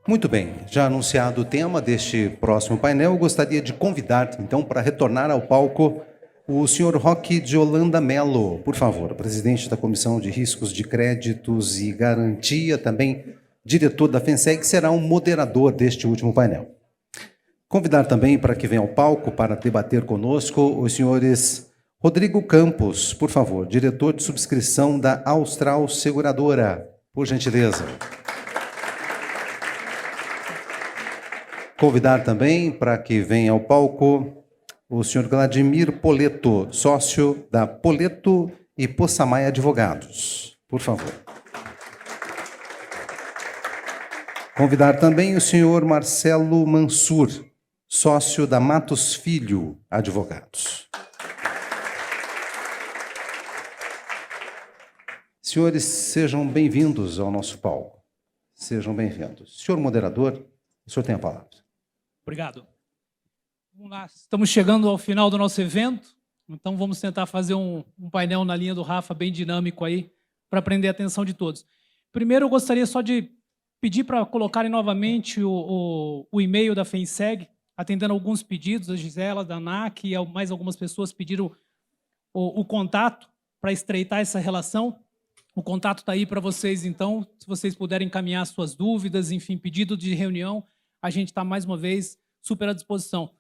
Muito bem, já anunciado o tema deste próximo painel, eu gostaria de convidar, então, para retornar ao palco, o senhor Roque de Holanda Melo, por favor, presidente da Comissão de Riscos de Créditos e Garantia, também diretor da FENSEG, será um moderador deste último painel. Convidar também para que venha ao palco para debater conosco os senhores Rodrigo Campos, por favor, diretor de subscrição da Austral Seguradora, por gentileza. Convidar também para que venha ao palco o senhor Vladimir Poleto, sócio da Poleto e Possamay Advogados, por favor. Convidar também o senhor Marcelo Mansur, sócio da Matos Filho Advogados. Senhores, sejam bem-vindos ao nosso palco. Sejam bem-vindos. Senhor moderador, o senhor tem a palavra. Obrigado. Vamos lá, estamos chegando ao final do nosso evento, então vamos tentar fazer um painel na linha do Rafa, bem dinâmico aí, para prender a atenção de todos. Primeiro, eu gostaria só de pedir para colocarem novamente o e-mail da FENSEG, atendendo alguns pedidos, a Gisela, da ANAC e mais algumas pessoas pediram o contato para estreitar essa relação. O contato está aí para vocês, então, se vocês puderem encaminhar suas dúvidas, enfim, pedido de reunião, a gente está, mais uma vez, super à disposição.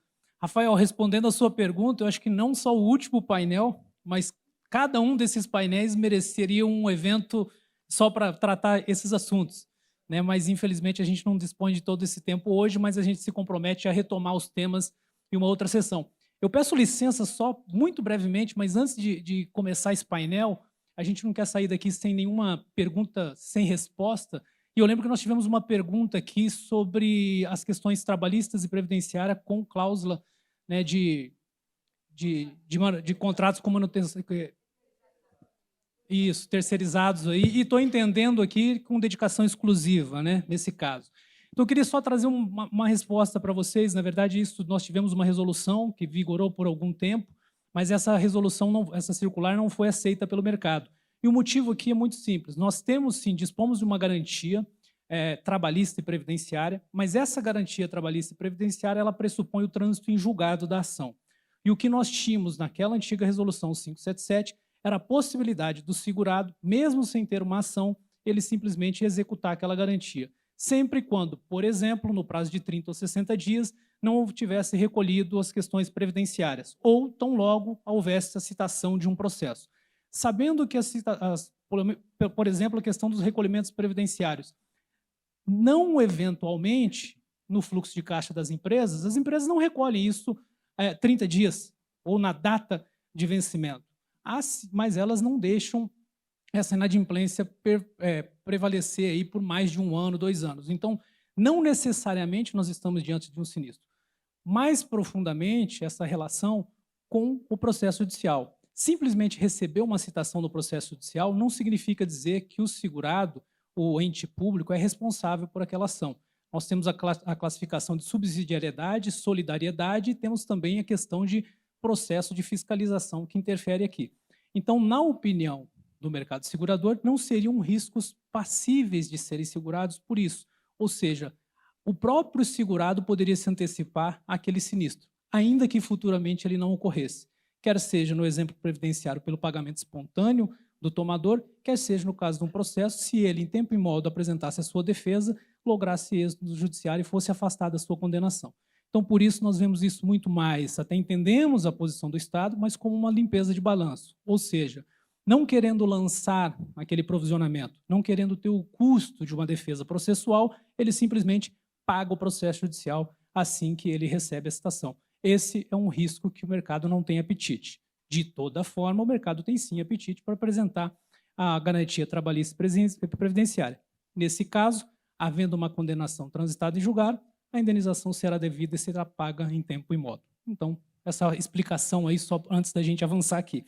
Rafael, respondendo a sua pergunta, eu acho que não só o último painel, mas cada um desses painéis mereceria um evento só para tratar esses assuntos, né? Mas, infelizmente, a gente não dispõe de todo esse tempo hoje, mas a gente se compromete a retomar os temas em uma outra sessão. Eu peço licença só, muito brevemente, mas antes de começar esse painel, a gente não quer sair daqui sem nenhuma pergunta, sem resposta. E eu lembro que nós tivemos uma pergunta aqui sobre as questões trabalhistas e previdenciárias com cláusula, né, de contratos com manutenção. Isso, terceirizados aí. E estou entendendo aqui com dedicação exclusiva, né, nesse caso. Então, eu queria só trazer uma resposta para vocês. Na verdade, isso, nós tivemos uma resolução que vigorou por algum tempo, mas essa resolução, essa circular, não foi aceita pelo mercado. E o motivo aqui é muito simples. Nós temos, sim, dispomos de uma garantia trabalhista e previdenciária, mas essa garantia trabalhista e previdenciária ela pressupõe o trânsito em julgado da ação. E o que nós tínhamos naquela antiga resolução 577 era a possibilidade do segurado, mesmo sem ter uma ação, ele simplesmente executar aquela garantia. Sempre quando, por exemplo, no prazo de 30 ou 60 dias, não tivesse recolhido as questões previdenciárias, ou tão logo houvesse a citação de um processo. Sabendo que, por exemplo, a questão dos recolhimentos previdenciários, não eventualmente, no fluxo de caixa das empresas, as empresas não recolhem isso 30 dias, ou na data de vencimento. Mas elas não deixam essa inadimplência prevalecer aí por mais de 1 ano, 2 anos. Então, não necessariamente nós estamos diante de um sinistro. Mais profundamente, essa relação com o processo judicial. Simplesmente receber uma citação do processo judicial não significa dizer que o segurado, o ente público, é responsável por aquela ação. Nós temos a classificação de subsidiariedade, solidariedade e temos também a questão de processo de fiscalização que interfere aqui. Então, na opinião do mercado segurador, não seriam riscos passíveis de serem segurados por isso. Ou seja, o próprio segurado poderia se antecipar àquele sinistro, ainda que futuramente ele não ocorresse. Quer seja no exemplo previdenciário pelo pagamento espontâneo do tomador, quer seja no caso de um processo, se ele, em tempo e modo, apresentasse a sua defesa, lograsse êxito do judiciário e fosse afastado da sua condenação. Então, por isso, nós vemos isso muito mais, até entendemos a posição do Estado, mas como uma limpeza de balanço. Ou seja, não querendo lançar aquele provisionamento, não querendo ter o custo de uma defesa processual, ele simplesmente paga o processo judicial assim que ele recebe a citação. Esse é um risco que o mercado não tem apetite. De toda forma, o mercado tem sim apetite para apresentar a garantia trabalhista e previdenciária. Nesse caso, havendo uma condenação transitada em julgado, a indenização será devida e será paga em tempo e modo. Então, essa explicação aí só antes da gente avançar aqui.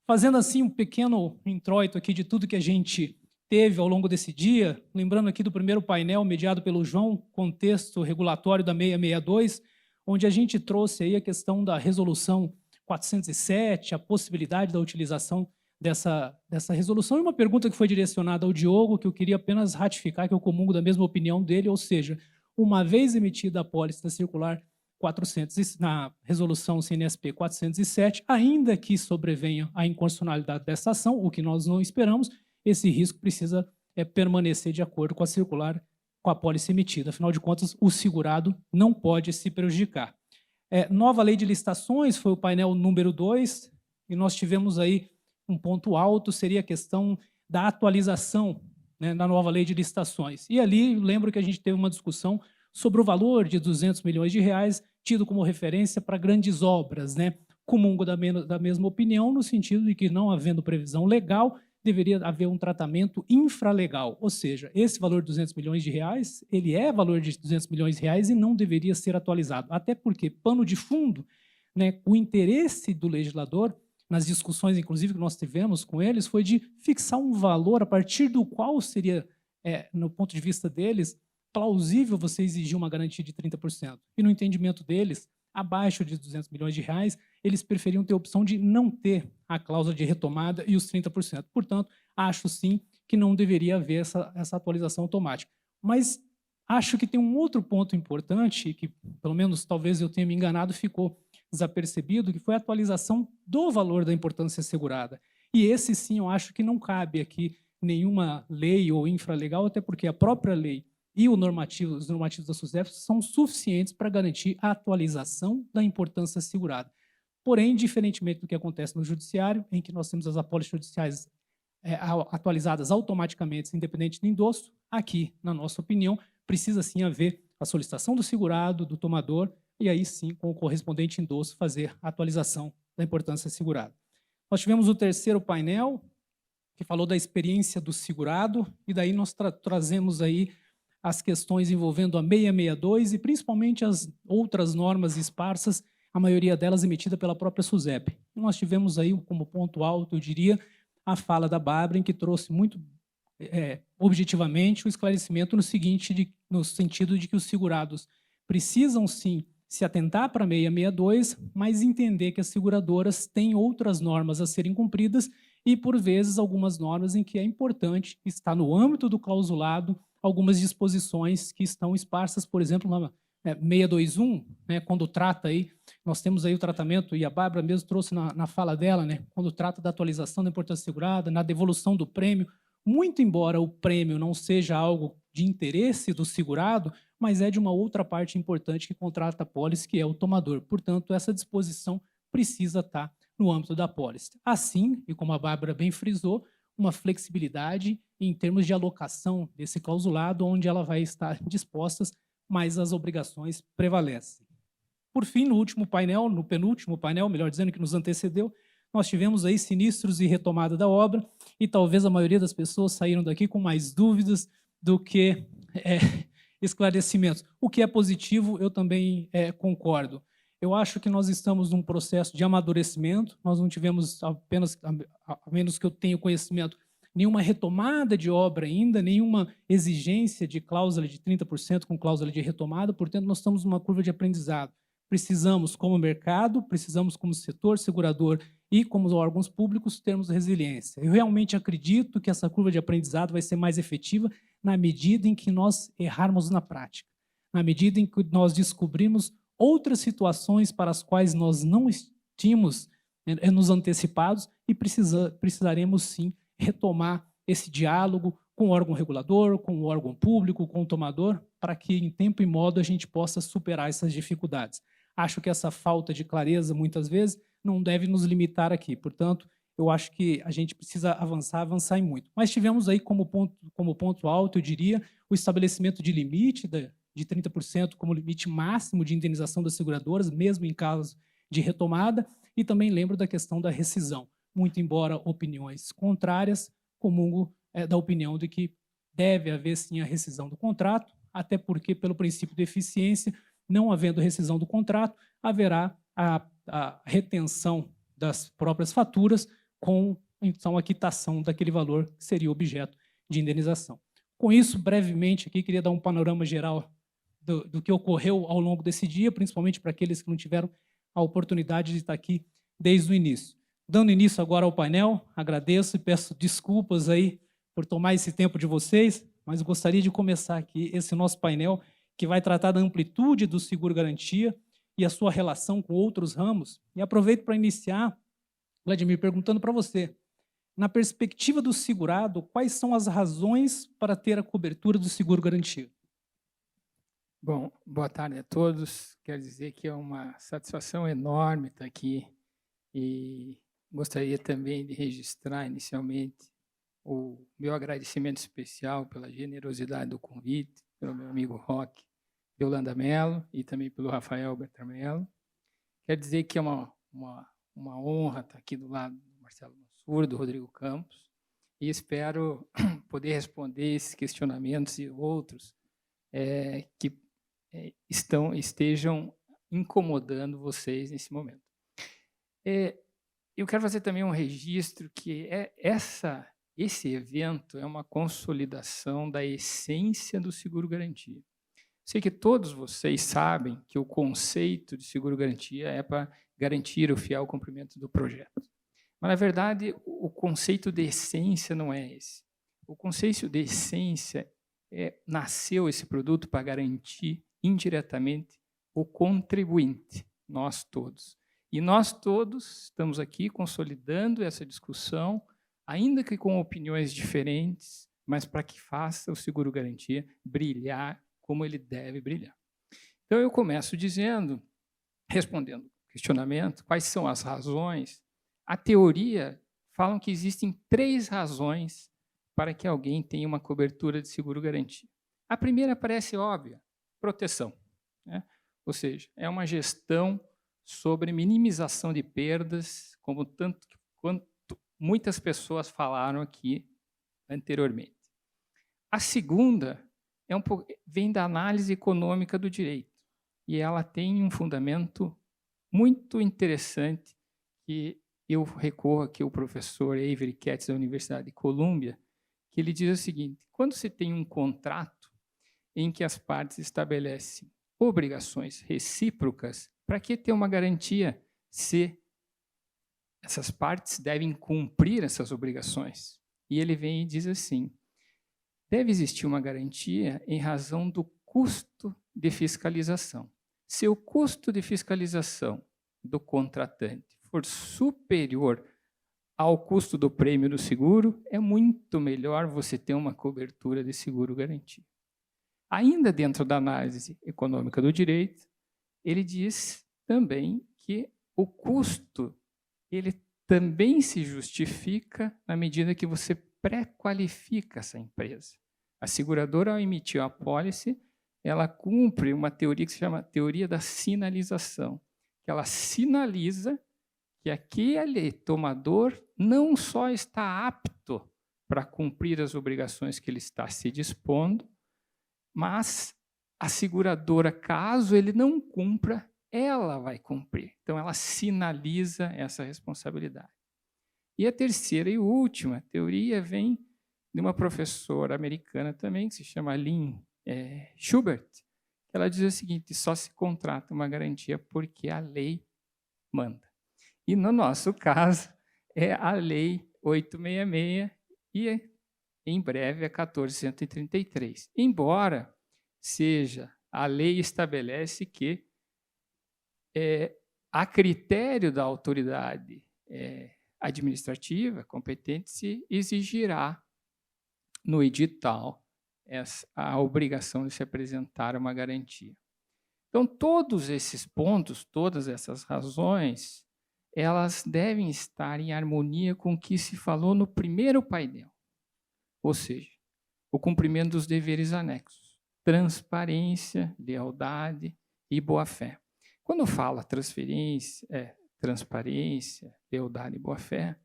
Fazendo assim um pequeno introito aqui de tudo que a gente teve ao longo desse dia, lembrando aqui do primeiro painel mediado pelo João, contexto regulatório da 662, onde a gente trouxe aí a questão da resolução 407, a possibilidade da utilização dessa resolução, e uma pergunta que foi direcionada ao Diogo, que eu queria apenas ratificar, que eu comungo da mesma opinião dele, ou seja, uma vez emitida a apólice da circular 400, na resolução CNSP 407, ainda que sobrevenha a inconstitucionalidade dessa ação, o que nós não esperamos, esse risco precisa permanecer de acordo com a circular, com a apólice emitida. Afinal de contas, o segurado não pode se prejudicar. Nova lei de licitações foi o painel número 2, e nós tivemos aí um ponto alto, seria a questão da atualização, né, da nova lei de licitações. E ali, lembro que a gente teve uma discussão sobre o valor de 200 milhões de reais, tido como referência para grandes obras, né? Comungo da mesma opinião, no sentido de que, não havendo previsão legal, deveria haver um tratamento infralegal, ou seja, esse valor de 200 milhões de reais, ele é valor de 200 milhões de reais e não deveria ser atualizado, até porque, pano de fundo, né, o interesse do legislador, nas discussões, inclusive, que nós tivemos com eles, foi de fixar um valor a partir do qual seria, no ponto de vista deles, plausível você exigir uma garantia de 30%. E no entendimento deles, abaixo de 200 milhões de reais, eles preferiam ter a opção de não ter a cláusula de retomada e os 30%. Portanto, acho sim que não deveria haver essa atualização automática. Mas acho que tem um outro ponto importante, que pelo menos talvez eu tenha me enganado, ficou desapercebido, que foi a atualização do valor da importância assegurada. E esse sim eu acho que não cabe aqui nenhuma lei ou infralegal, até porque a própria lei e os normativos da SUSEP são suficientes para garantir a atualização da importância assegurada. Porém, diferentemente do que acontece no judiciário, em que nós temos as apólices judiciais atualizadas automaticamente, independente do endosso, aqui, na nossa opinião, precisa sim haver a solicitação do segurado, do tomador, e aí sim, com o correspondente endosso, fazer a atualização da importância assegurada. Nós tivemos o terceiro painel, que falou da experiência do segurado, e daí nós trazemos aí as questões envolvendo a 662 e principalmente as outras normas esparsas, a maioria delas emitida pela própria SUSEP. Nós tivemos aí como ponto alto, eu diria, a fala da Bárbara, em que trouxe muito objetivamente o esclarecimento no sentido de que os segurados precisam sim se atentar para a 662, mas entender que as seguradoras têm outras normas a serem cumpridas e, por vezes, algumas normas em que é importante estar no âmbito do clausulado algumas disposições que estão esparsas, por exemplo, na 621, né, quando trata aí, nós temos aí o tratamento, e a Bárbara mesmo trouxe na fala dela, né, quando trata da atualização da importância assegurada, na devolução do prêmio, muito embora o prêmio não seja algo de interesse do segurado, mas é de uma outra parte importante que contrata a apólice, que é o tomador. Portanto, essa disposição precisa estar no âmbito da apólice. Assim, e como a Bárbara bem frisou, uma flexibilidade em termos de alocação desse clausulado, onde ela vai estar dispostas, mas as obrigações prevalecem. Por fim, no último painel, no penúltimo painel, melhor dizendo, que nos antecedeu, nós tivemos aí sinistros e retomada da obra, e talvez a maioria das pessoas saíram daqui com mais dúvidas do que esclarecimentos. O que é positivo, eu também concordo. Eu acho que nós estamos num processo de amadurecimento, nós não tivemos apenas, a menos que eu tenha conhecimento, nenhuma retomada de obra ainda, nenhuma exigência de cláusula de 30% com cláusula de retomada, portanto, nós estamos numa curva de aprendizado. Precisamos, como mercado, precisamos, como setor segurador e como órgãos públicos, termos resiliência. Eu realmente acredito que essa curva de aprendizado vai ser mais efetiva na medida em que nós errarmos na prática, na medida em que nós descobrimos outras situações para as quais nós não tínhamos nos antecipados e precisaremos, sim, retomar esse diálogo com o órgão regulador, com o órgão público, com o tomador, para que, em tempo e modo, a gente possa superar essas dificuldades. Acho que essa falta de clareza, muitas vezes, não deve nos limitar aqui. Portanto, eu acho que a gente precisa avançar e muito. Mas tivemos aí como ponto alto, eu diria, o estabelecimento de limite de 30% como limite máximo de indenização das seguradoras, mesmo em caso de retomada, e também lembro da questão da rescisão. Muito embora opiniões contrárias, comungo da opinião de que deve haver sim a rescisão do contrato, até porque, pelo princípio de eficiência, não havendo rescisão do contrato, haverá a retenção das próprias faturas com, então, a quitação daquele valor que seria objeto de indenização. Com isso, brevemente, aqui, queria dar um panorama geral do que ocorreu ao longo desse dia, principalmente para aqueles que não tiveram a oportunidade de estar aqui desde o início. Dando início agora ao painel, agradeço e peço desculpas aí por tomar esse tempo de vocês, mas gostaria de começar aqui esse nosso painel que vai tratar da amplitude do seguro-garantia e a sua relação com outros ramos. E aproveito para iniciar, Vladimir, perguntando para você, na perspectiva do segurado, quais são as razões para ter a cobertura do seguro-garantia? Bom, boa tarde a todos. Quero dizer que é uma satisfação enorme estar aqui e gostaria também de registrar inicialmente o meu agradecimento especial pela generosidade do convite, pelo meu amigo Roque Yolanda Mello e também pelo Rafael Bertamello. Quero dizer que é uma honra estar aqui do lado do Marcelo Mansur, do Rodrigo Campos, e espero poder responder esses questionamentos e outros que estejam incomodando vocês nesse momento. Eu quero fazer também um registro que esse evento é uma consolidação da essência do seguro-garantia. Sei que todos vocês sabem que o conceito de seguro-garantia é para garantir o fiel cumprimento do projeto. Mas, na verdade, o conceito de essência não é esse. O conceito de essência nasceu esse produto para garantir indiretamente o contribuinte, nós todos. E nós todos estamos aqui consolidando essa discussão, ainda que com opiniões diferentes, mas para que faça o seguro-garantia brilhar como ele deve brilhar. Então, eu começo respondendo o questionamento, quais são as razões. A teoria fala que existem 3 razões para que alguém tenha uma cobertura de seguro-garantia. A primeira parece óbvia, proteção, né? Ou seja, é uma gestão sobre minimização de perdas, quanto muitas pessoas falaram aqui anteriormente. A segunda vem da análise econômica do direito, e ela tem um fundamento muito interessante, que eu recorro aqui ao professor Avery Katz, da Universidade de Colômbia, que ele diz o seguinte: quando se tem um contrato em que as partes estabelecem obrigações recíprocas, para que ter uma garantia se essas partes devem cumprir essas obrigações? E ele vem e diz assim: deve existir uma garantia em razão do custo de fiscalização. Se o custo de fiscalização do contratante for superior ao custo do prêmio do seguro, é muito melhor você ter uma cobertura de seguro-garantia. Ainda dentro da análise econômica do direito, ele diz também que o custo ele também se justifica na medida que você pré-qualifica essa empresa. A seguradora, ao emitir a apólice, ela cumpre uma teoria que se chama teoria da sinalização, que ela sinaliza que aquele tomador não só está apto para cumprir as obrigações que ele está se dispondo, mas a seguradora, caso ele não cumpra, ela vai cumprir. Então, ela sinaliza essa responsabilidade. E a terceira e última teoria vem de uma professora americana também, que se chama Lynn Schubert, que ela diz o seguinte: só se contrata uma garantia porque a lei manda. E, no nosso caso, é a Lei 866 e, em breve, a 1433. Embora a lei estabelece que, a critério da autoridade administrativa competente, se exigirá no edital a obrigação de se apresentar uma garantia. Então, todos esses pontos, todas essas razões, elas devem estar em harmonia com o que se falou no primeiro painel, ou seja, o cumprimento dos deveres anexos, transparência, lealdade e boa-fé. Quando fala transparência, lealdade e boa-fé,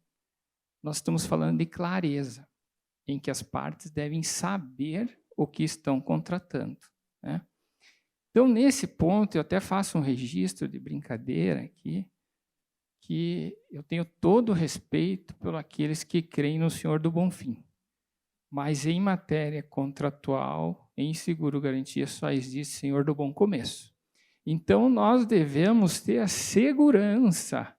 nós estamos falando de clareza, em que as partes devem saber o que estão contratando, né? Então, nesse ponto, eu até faço um registro de brincadeira aqui, que eu tenho todo o respeito por aqueles que creem no Senhor do Bonfim, mas em matéria contratual, em seguro-garantia, só existe Senhor do Bom Começo. Então, nós devemos ter a segurança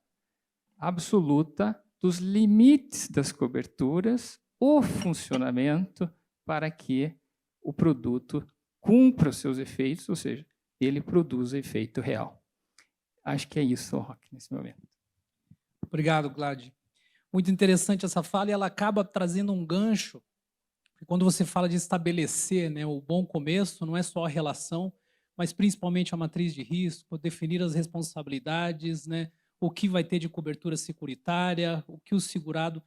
absoluta dos limites das coberturas, o funcionamento, para que o produto cumpra os seus efeitos, ou seja, ele produza efeito real. Acho que é isso, Roque, nesse momento. Obrigado, Glad. Muito interessante essa fala e ela acaba trazendo um gancho. Quando você fala de estabelecer, né, o bom começo, não é só a relação, mas principalmente a matriz de risco, definir as responsabilidades, né, o que vai ter de cobertura securitária, o que o segurado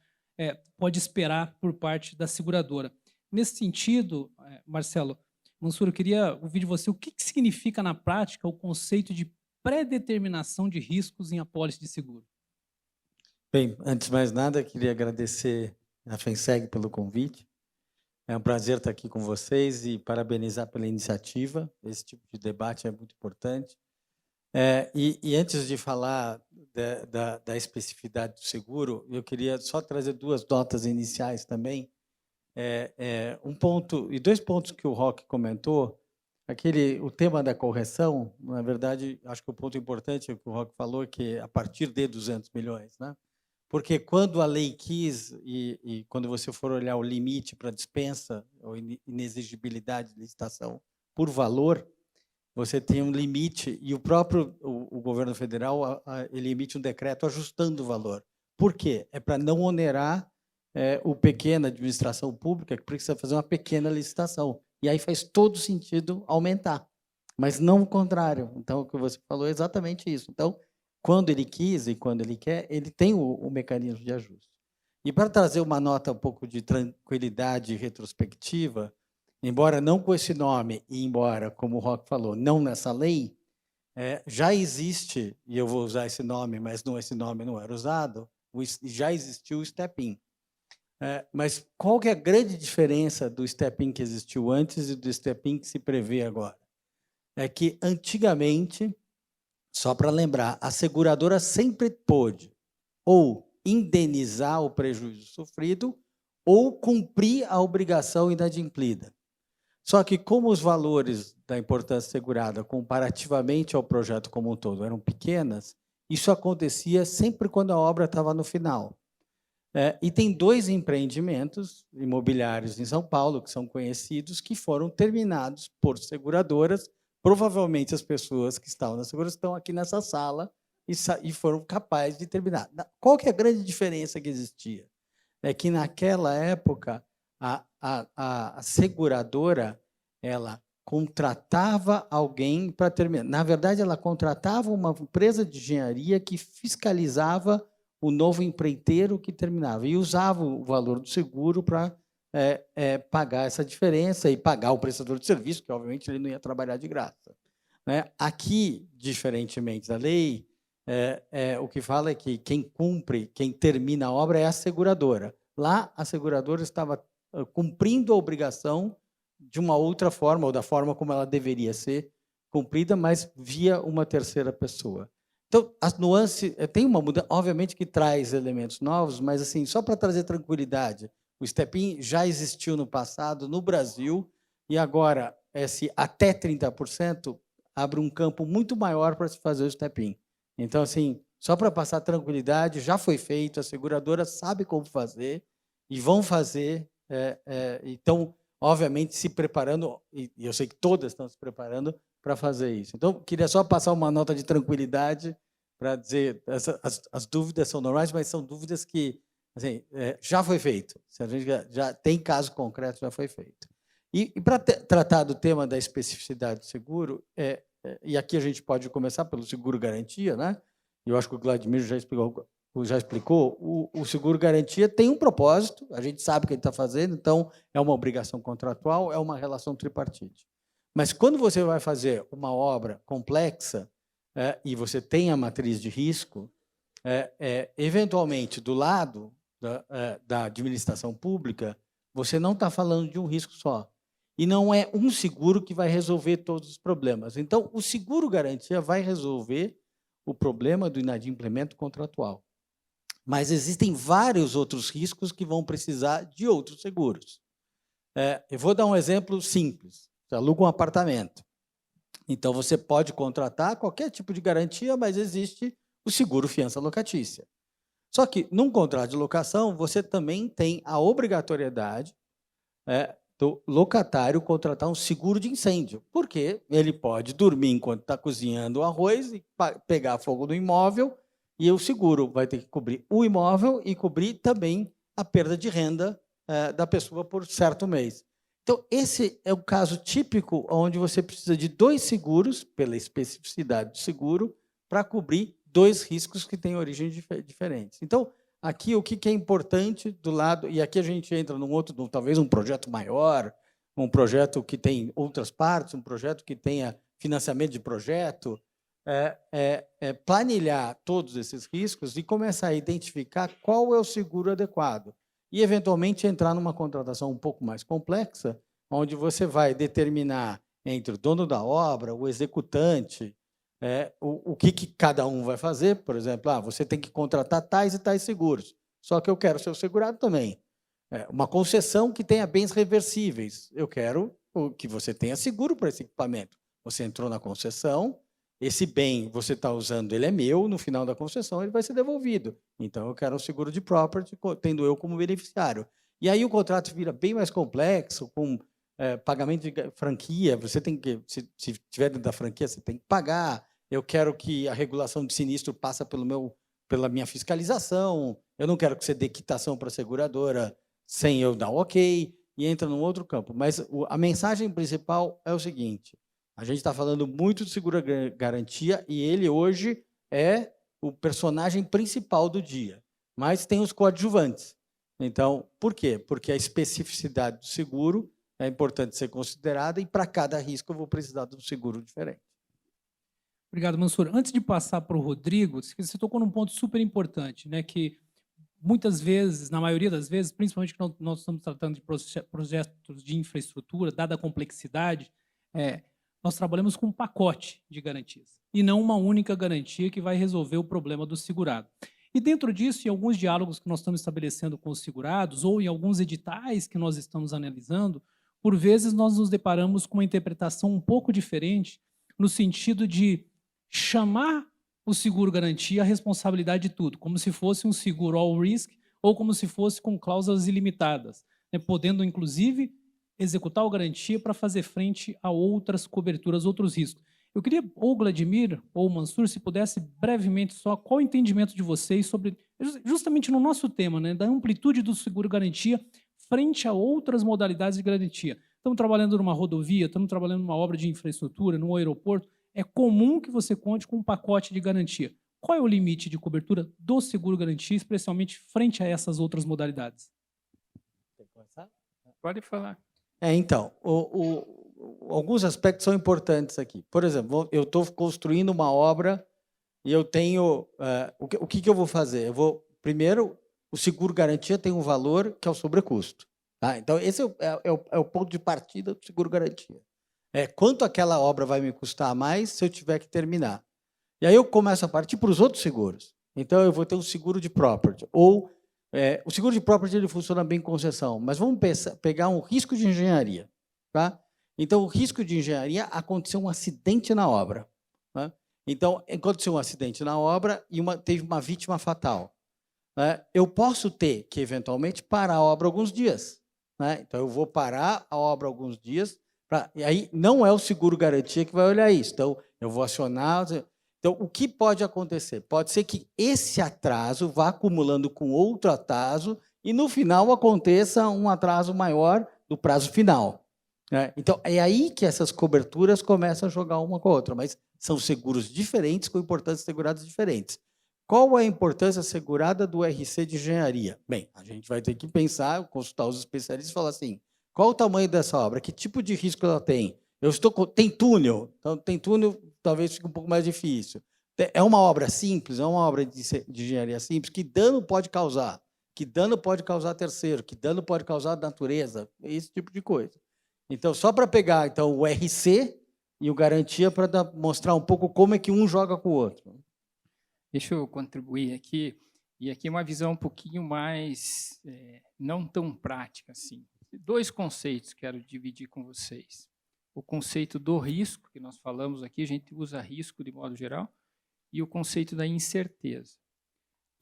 pode esperar por parte da seguradora. Nesse sentido, Marcelo, Mansur, eu queria ouvir de você o que significa na prática o conceito de pré-determinação de riscos em apólice de seguro. Bem, antes de mais nada, queria agradecer a FENSEG pelo convite. É um prazer estar aqui com vocês e parabenizar pela iniciativa. Esse tipo de debate é muito importante. E antes de falar da especificidade do seguro, eu queria só trazer duas notas iniciais também. Um ponto e dois pontos que o Roque comentou. O tema da correção, na verdade, acho que o ponto importante é o que o Roque falou, que a partir de 200 milhões, né? Porque quando a lei quis, e quando você for olhar o limite para dispensa ou inexigibilidade de licitação por valor, você tem um limite, e o próprio o governo federal ele emite um decreto ajustando o valor. Por quê? É para não onerar o pequena administração pública, que precisa fazer uma pequena licitação. E aí faz todo sentido aumentar, mas não o contrário. Então, o que você falou é exatamente isso. Então, quando ele quis e quando ele quer, ele tem o mecanismo de ajuste. E para trazer uma nota um pouco de tranquilidade retrospectiva, embora não com esse nome, e embora, como o Roque falou, não nessa lei, já existe, e eu vou usar esse nome, mas esse nome não era usado, já existiu o Step-in. Mas qual que é a grande diferença do Step-in que existiu antes e do Step-in que se prevê agora? É que, antigamente, só para lembrar, a seguradora sempre pôde ou indenizar o prejuízo sofrido ou cumprir a obrigação inadimplida. Só que, como os valores da importância segurada, comparativamente ao projeto como um todo, eram pequenas, isso acontecia sempre quando a obra estava no final. E tem dois empreendimentos imobiliários em São Paulo, que são conhecidos, que foram terminados por seguradoras. Provavelmente as pessoas que estavam na seguradora estão aqui nessa sala e foram capazes de terminar. Qual que é a grande diferença que existia? É que, naquela época, a seguradora ela contratava alguém para terminar. Na verdade, ela contratava uma empresa de engenharia que fiscalizava o novo empreiteiro que terminava e usava o valor do seguro para pagar essa diferença e pagar o prestador de serviço, que, obviamente, ele não ia trabalhar de graça. Aqui, diferentemente da lei, o que fala é que quem cumpre, quem termina a obra é a seguradora. Lá, a seguradora estava cumprindo a obrigação de uma outra forma, ou da forma como ela deveria ser cumprida, mas via uma terceira pessoa. Então, as nuances, tem uma mudança, obviamente que traz elementos novos, mas assim, só para trazer tranquilidade, o Step-in já existiu no passado, no Brasil, e agora, esse até 30% abre um campo muito maior para se fazer o Step-in. Então, assim, só para passar tranquilidade, já foi feito, a seguradora sabe como fazer, e vão fazer, então, obviamente, se preparando, e eu sei que todas estão se preparando para fazer isso. Então, queria só passar uma nota de tranquilidade para dizer, as dúvidas são normais, mas são dúvidas que assim, já foi feito. Se a gente já tem caso concreto, já foi feito. E para tratar do tema da especificidade do seguro, e aqui a gente pode começar pelo seguro-garantia, né? Eu acho que o Vladimir já explicou, o seguro-garantia tem um propósito, a gente sabe o que ele está fazendo, então é uma obrigação contratual, é uma relação tripartite. Mas quando você vai fazer uma obra complexa e você tem a matriz de risco, eventualmente, do lado da administração pública, você não está falando de um risco só. E não é um seguro que vai resolver todos os problemas. Então, o seguro-garantia vai resolver o problema do inadimplemento contratual. Mas existem vários outros riscos que vão precisar de outros seguros. Eu vou dar um exemplo simples. Você aluga um apartamento. Então, você pode contratar qualquer tipo de garantia, mas existe o seguro fiança locatícia. Só que, num contrato de locação, você também tem a obrigatoriedade do locatário contratar um seguro de incêndio, porque ele pode dormir enquanto está cozinhando o arroz e pegar fogo no imóvel, e o seguro vai ter que cobrir o imóvel e cobrir também a perda de renda da pessoa por certo mês. Então, esse é o caso típico onde você precisa de 2 seguros, pela especificidade do seguro, para cobrir 2 riscos que têm origens diferentes. Então, aqui o que é importante do lado, e aqui a gente entra num outro, talvez um projeto maior, um projeto que tem outras partes, um projeto que tenha financiamento de projeto, planilhar todos esses riscos e começar a identificar qual é o seguro adequado. E, eventualmente, entrar numa contratação um pouco mais complexa, onde você vai determinar entre o dono da obra, o executante, o que cada um vai fazer. Por exemplo, você tem que contratar tais e tais seguros, só que eu quero ser segurado também. Uma concessão que tenha bens reversíveis. Eu quero que você tenha seguro para esse equipamento. Você entrou na concessão, esse bem você está usando, ele é meu, no final da concessão ele vai ser devolvido. Então, eu quero um seguro de property, tendo eu como beneficiário. E aí o contrato vira bem mais complexo, com pagamento de franquia, você tem que, se tiver dentro da franquia, você tem que pagar. Eu quero que a regulação de sinistro passe pela minha fiscalização, eu não quero que você dê quitação para a seguradora sem eu dar ok, e entra num outro campo. Mas a mensagem principal é o seguinte: a gente está falando muito de seguro-garantia e ele hoje é o personagem principal do dia, mas tem os coadjuvantes. Então, por quê? Porque a especificidade do seguro é importante ser considerada e para cada risco eu vou precisar de um seguro diferente. Obrigado, Mansur. Antes de passar para o Rodrigo, você tocou num ponto super importante, né, que muitas vezes, na maioria das vezes, principalmente quando nós estamos tratando de projetos de infraestrutura, dada a complexidade, nós trabalhamos com um pacote de garantias e não uma única garantia que vai resolver o problema do segurado. E dentro disso, em alguns diálogos que nós estamos estabelecendo com os segurados ou em alguns editais que nós estamos analisando, por vezes nós nos deparamos com uma interpretação um pouco diferente no sentido de chamar o seguro-garantia a responsabilidade de tudo, como se fosse um seguro all risk ou como se fosse com cláusulas ilimitadas, né, podendo, inclusive, executar a garantia para fazer frente a outras coberturas, outros riscos. Eu queria, ou Vladimir ou Mansur, se pudesse brevemente só, qual o entendimento de vocês sobre, justamente no nosso tema, né, da amplitude do seguro-garantia frente a outras modalidades de garantia. Estamos trabalhando numa rodovia, estamos trabalhando numa obra de infraestrutura, num aeroporto, é comum que você conte com um pacote de garantia. Qual é o limite de cobertura do seguro-garantia, especialmente frente a essas outras modalidades? Pode falar. Então, alguns aspectos são importantes aqui. Por exemplo, eu estou construindo uma obra e eu tenho... o que eu vou fazer? Primeiro, o seguro-garantia tem um valor que é o sobrecusto. Tá? Então, esse é o ponto de partida do seguro-garantia. Quanto aquela obra vai me custar a mais se eu tiver que terminar? E aí eu começo a partir para os outros seguros. Então, eu vou ter um seguro de property, ou... o seguro de property ele funciona bem com concessão, mas vamos pegar um risco de engenharia. Tá? Então, o risco de engenharia, aconteceu um acidente na obra. Tá? Então, aconteceu um acidente na obra e teve uma vítima fatal. Né? Eu posso ter que, eventualmente, parar a obra alguns dias. Né? Então, eu vou parar a obra alguns dias, e aí não é o seguro-garantia que vai olhar isso. Então, eu vou acionar... Então, o que pode acontecer? Pode ser que esse atraso vá acumulando com outro atraso e, no final, aconteça um atraso maior do prazo final. Né? Então, é aí que essas coberturas começam a jogar uma com a outra, mas são seguros diferentes, com importâncias seguradas diferentes. Qual é a importância assegurada do RC de engenharia? Bem, a gente vai ter que pensar, consultar os especialistas e falar assim, qual o tamanho dessa obra? Que tipo de risco ela tem? Tem túnel? Então, tem túnel, talvez fique um pouco mais difícil. É uma obra simples, é uma obra de engenharia simples, que dano pode causar? Que dano pode causar a terceiro? Que dano pode causar a natureza? Esse tipo de coisa. Então, só para pegar o RC e o garantia para mostrar um pouco como é que um joga com o outro. Deixa eu contribuir aqui, e aqui uma visão um pouquinho mais, não tão prática assim. 2 conceitos que quero dividir com vocês. O conceito do risco, que nós falamos aqui, a gente usa risco de modo geral, e o conceito da incerteza.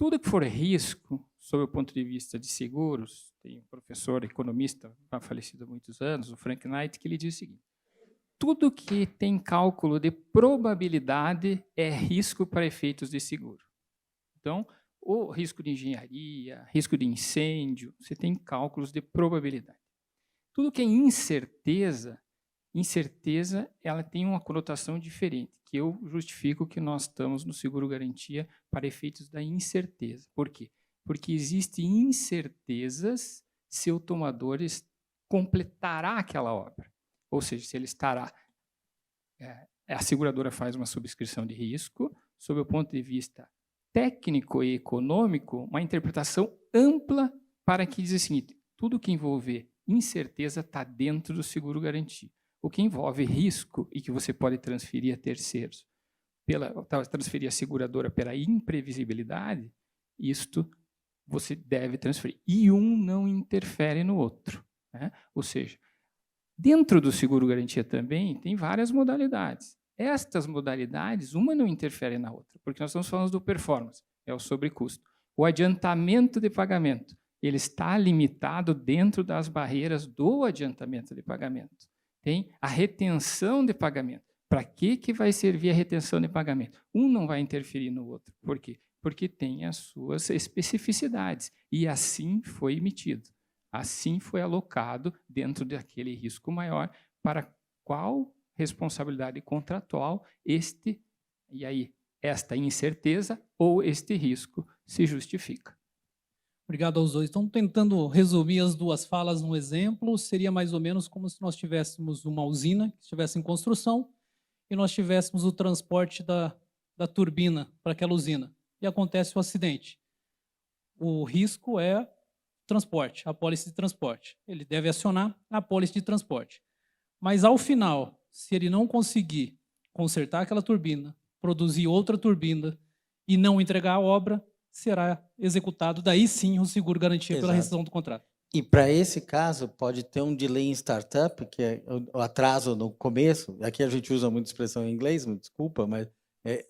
tudo que for risco, sob o ponto de vista de seguros, tem um professor economista, falecido há muitos anos, o Frank Knight, que ele diz o seguinte: tudo que tem cálculo de probabilidade é risco para efeitos de seguro. Então, o risco de engenharia, risco de incêndio, você tem cálculos de probabilidade. Tudo que é incerteza, ela tem uma conotação diferente, que eu justifico que nós estamos no seguro-garantia para efeitos da incerteza. Por quê? Porque existem incertezas se o tomador completará aquela obra. Ou seja, se ele estará... a seguradora faz uma subscrição de risco, sob o ponto de vista técnico e econômico, uma interpretação ampla para que diz o seguinte: tudo que envolver incerteza está dentro do seguro-garantia. O que envolve risco e que você pode transferir a terceiros, transferir a seguradora pela imprevisibilidade, isto você deve transferir. E um não interfere no outro, né? Ou seja, dentro do seguro-garantia também tem várias modalidades. Estas modalidades, uma não interfere na outra, porque nós estamos falando do performance, é o sobrecusto. O adiantamento de pagamento, ele está limitado dentro das barreiras do adiantamento de pagamento. Tem a retenção de pagamento. Para que vai servir a retenção de pagamento? Um não vai interferir no outro. Por quê? Porque tem as suas especificidades. E assim foi emitido. Assim foi alocado dentro daquele risco maior para qual responsabilidade contratual esta incerteza ou este risco se justifica. Obrigado aos dois. Então, tentando resumir as duas falas num exemplo, seria mais ou menos como se nós tivéssemos uma usina que estivesse em construção e nós tivéssemos o transporte da turbina para aquela usina. E acontece o acidente. O risco é transporte, a apólice de transporte. Ele deve acionar a apólice de transporte. Mas, ao final, se ele não conseguir consertar aquela turbina, produzir outra turbina e não entregar a obra, será executado, daí sim, o seguro-garantia pela rescisão do contrato. E para esse caso, pode ter um delay em startup, que é o atraso no começo. Aqui a gente usa muito expressão em inglês, me desculpa, mas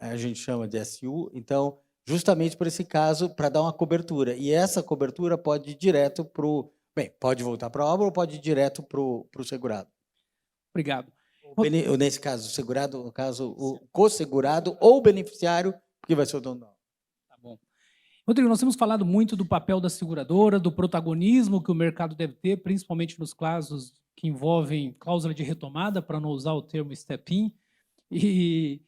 a gente chama de SU. Então, justamente por esse caso, para dar uma cobertura. E essa cobertura pode ir direto para o... Bem, pode voltar para a obra ou pode ir direto para o segurado. Obrigado. Nesse caso, o segurado, no caso, o co-segurado ou o beneficiário, que vai ser o dono da obra. Tá bom. Rodrigo, nós temos falado muito do papel da seguradora, do protagonismo que o mercado deve ter, principalmente nos casos que envolvem cláusula de retomada, para não usar o termo step-in. E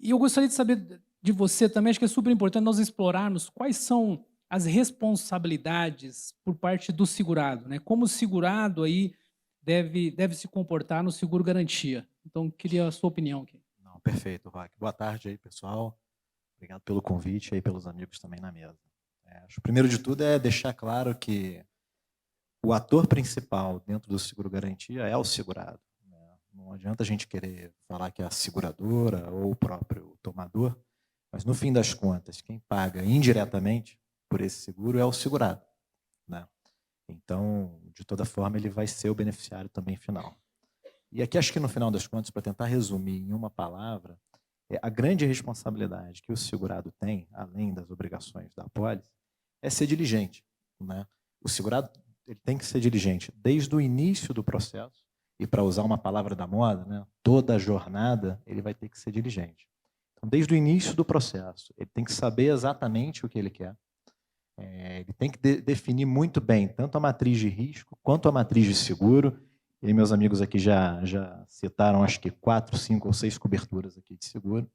eu gostaria de saber de você também, acho que é super importante nós explorarmos quais são as responsabilidades por parte do segurado, né? Como o segurado aí deve se comportar no seguro-garantia. Então, queria a sua opinião aqui. Não, perfeito, Roque. Boa tarde aí, pessoal. Obrigado pelo convite e pelos amigos também na mesa. Acho, primeiro de tudo é deixar claro que o ator principal dentro do seguro-garantia é o segurado. Não adianta a gente querer falar que é a seguradora ou o próprio tomador, mas no fim das contas, quem paga indiretamente por esse seguro é o segurado, né? Então, de toda forma, ele vai ser o beneficiário também final. E aqui acho que no final das contas, para tentar resumir em uma palavra, a grande responsabilidade que o segurado tem, além das obrigações da apólice, é ser diligente, né? O segurado ele tem que ser diligente desde o início do processo, e para usar uma palavra da moda, né, toda a jornada ele vai ter que ser diligente. Então, desde o início do processo, ele tem que saber exatamente o que ele quer, ele tem que definir muito bem tanto a matriz de risco quanto a matriz de seguro. E meus amigos aqui já citaram, acho que 4, 5 ou 6 coberturas aqui de seguro.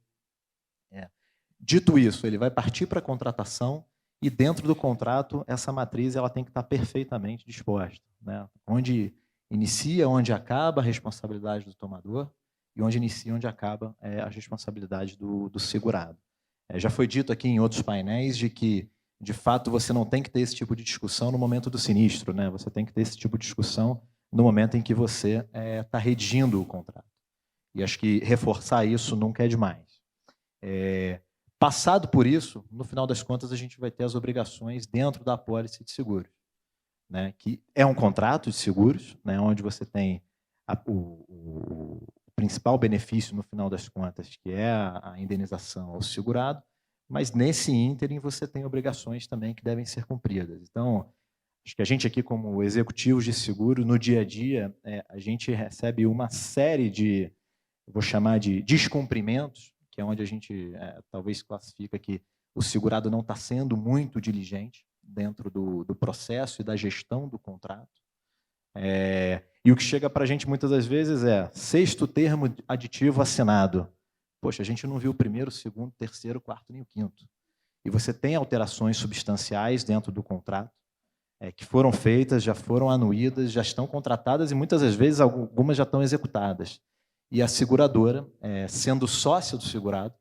Dito isso, ele vai partir para a contratação e dentro do contrato, essa matriz ela tem que estar perfeitamente disposta, né? Onde inicia, onde acaba a responsabilidade do tomador e onde inicia, onde acaba a responsabilidade do segurado. Já foi dito aqui em outros painéis de que, de fato, você não tem que ter esse tipo de discussão no momento do sinistro, né? Você tem que ter esse tipo de discussão no momento em que você está redigindo o contrato. E acho que reforçar isso nunca é demais. Passado por isso, no final das contas, a gente vai ter as obrigações dentro da apólice de seguros, né? Que é um contrato de seguros, né? Onde você tem o principal benefício, no final das contas, que é a indenização ao segurado, mas nesse ínterim você tem obrigações também que devem ser cumpridas. Então, acho que a gente aqui, como executivos de seguro, no dia a dia, a gente recebe uma série de, eu vou chamar de descumprimentos, que é onde a gente talvez classifica que o segurado não está sendo muito diligente dentro do processo e da gestão do contrato. E o que chega para a gente muitas das vezes é 6º termo aditivo assinado. Poxa, a gente não viu o 1º, 2º, 3º, 4º nem o 5º. E você tem alterações substanciais dentro do contrato que foram feitas, já foram anuídas, já estão contratadas e muitas das vezes algumas já estão executadas. E a seguradora, sendo sócia do segurado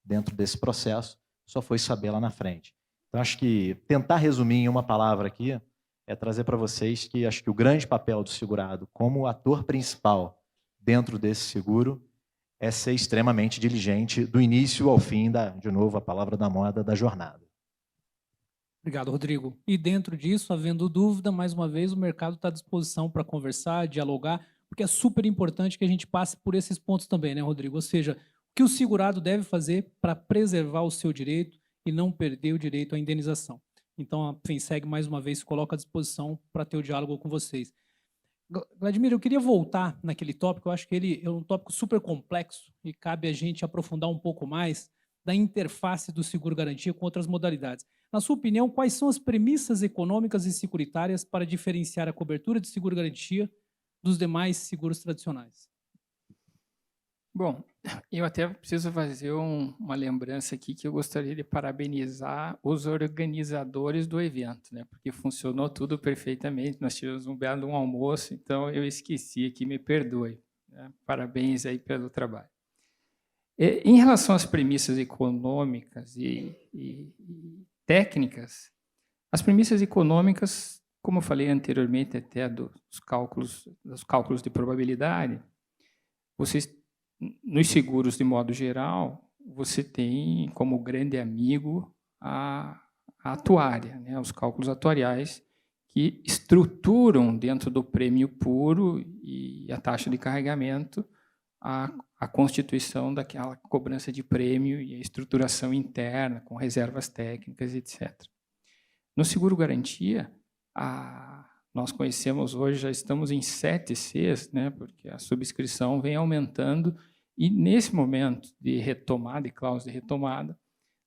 dentro desse processo, só foi saber lá na frente. Então, acho que tentar resumir em uma palavra aqui é trazer para vocês que acho que o grande papel do segurado como ator principal dentro desse seguro é ser extremamente diligente do início ao fim, de novo, a palavra da moda, da jornada. Obrigado, Rodrigo. E dentro disso, havendo dúvida, mais uma vez, o mercado está à disposição para conversar, dialogar, porque é super importante que a gente passe por esses pontos também, né, Rodrigo? Ou seja, o que o segurado deve fazer para preservar o seu direito e não perder o direito à indenização. Então, a FENSEG, mais uma vez, se coloca à disposição para ter o diálogo com vocês. Vladimir, eu queria voltar naquele tópico, eu acho que ele é um tópico super complexo e cabe a gente aprofundar um pouco mais da interface do seguro-garantia com outras modalidades. Na sua opinião, quais são as premissas econômicas e securitárias para diferenciar a cobertura de seguro-garantia dos demais seguros tradicionais? Bom, eu até preciso fazer uma lembrança aqui que eu gostaria de parabenizar os organizadores do evento, né? Porque funcionou tudo perfeitamente, nós tivemos um belo almoço, então eu esqueci aqui, me perdoe, né? Parabéns aí pelo trabalho. Em relação às premissas econômicas e técnicas, as premissas econômicas, como eu falei anteriormente até dos cálculos de probabilidade, nos seguros, de modo geral, você tem como grande amigo a atuária, né? Os cálculos atuariais que estruturam dentro do prêmio puro e a taxa de carregamento a constituição daquela cobrança de prêmio e a estruturação interna, com reservas técnicas, etc. No seguro-garantia, nós conhecemos hoje, já estamos em 7 Cs, né, porque a subscrição vem aumentando, e nesse momento de retomada, de cláusula de retomada,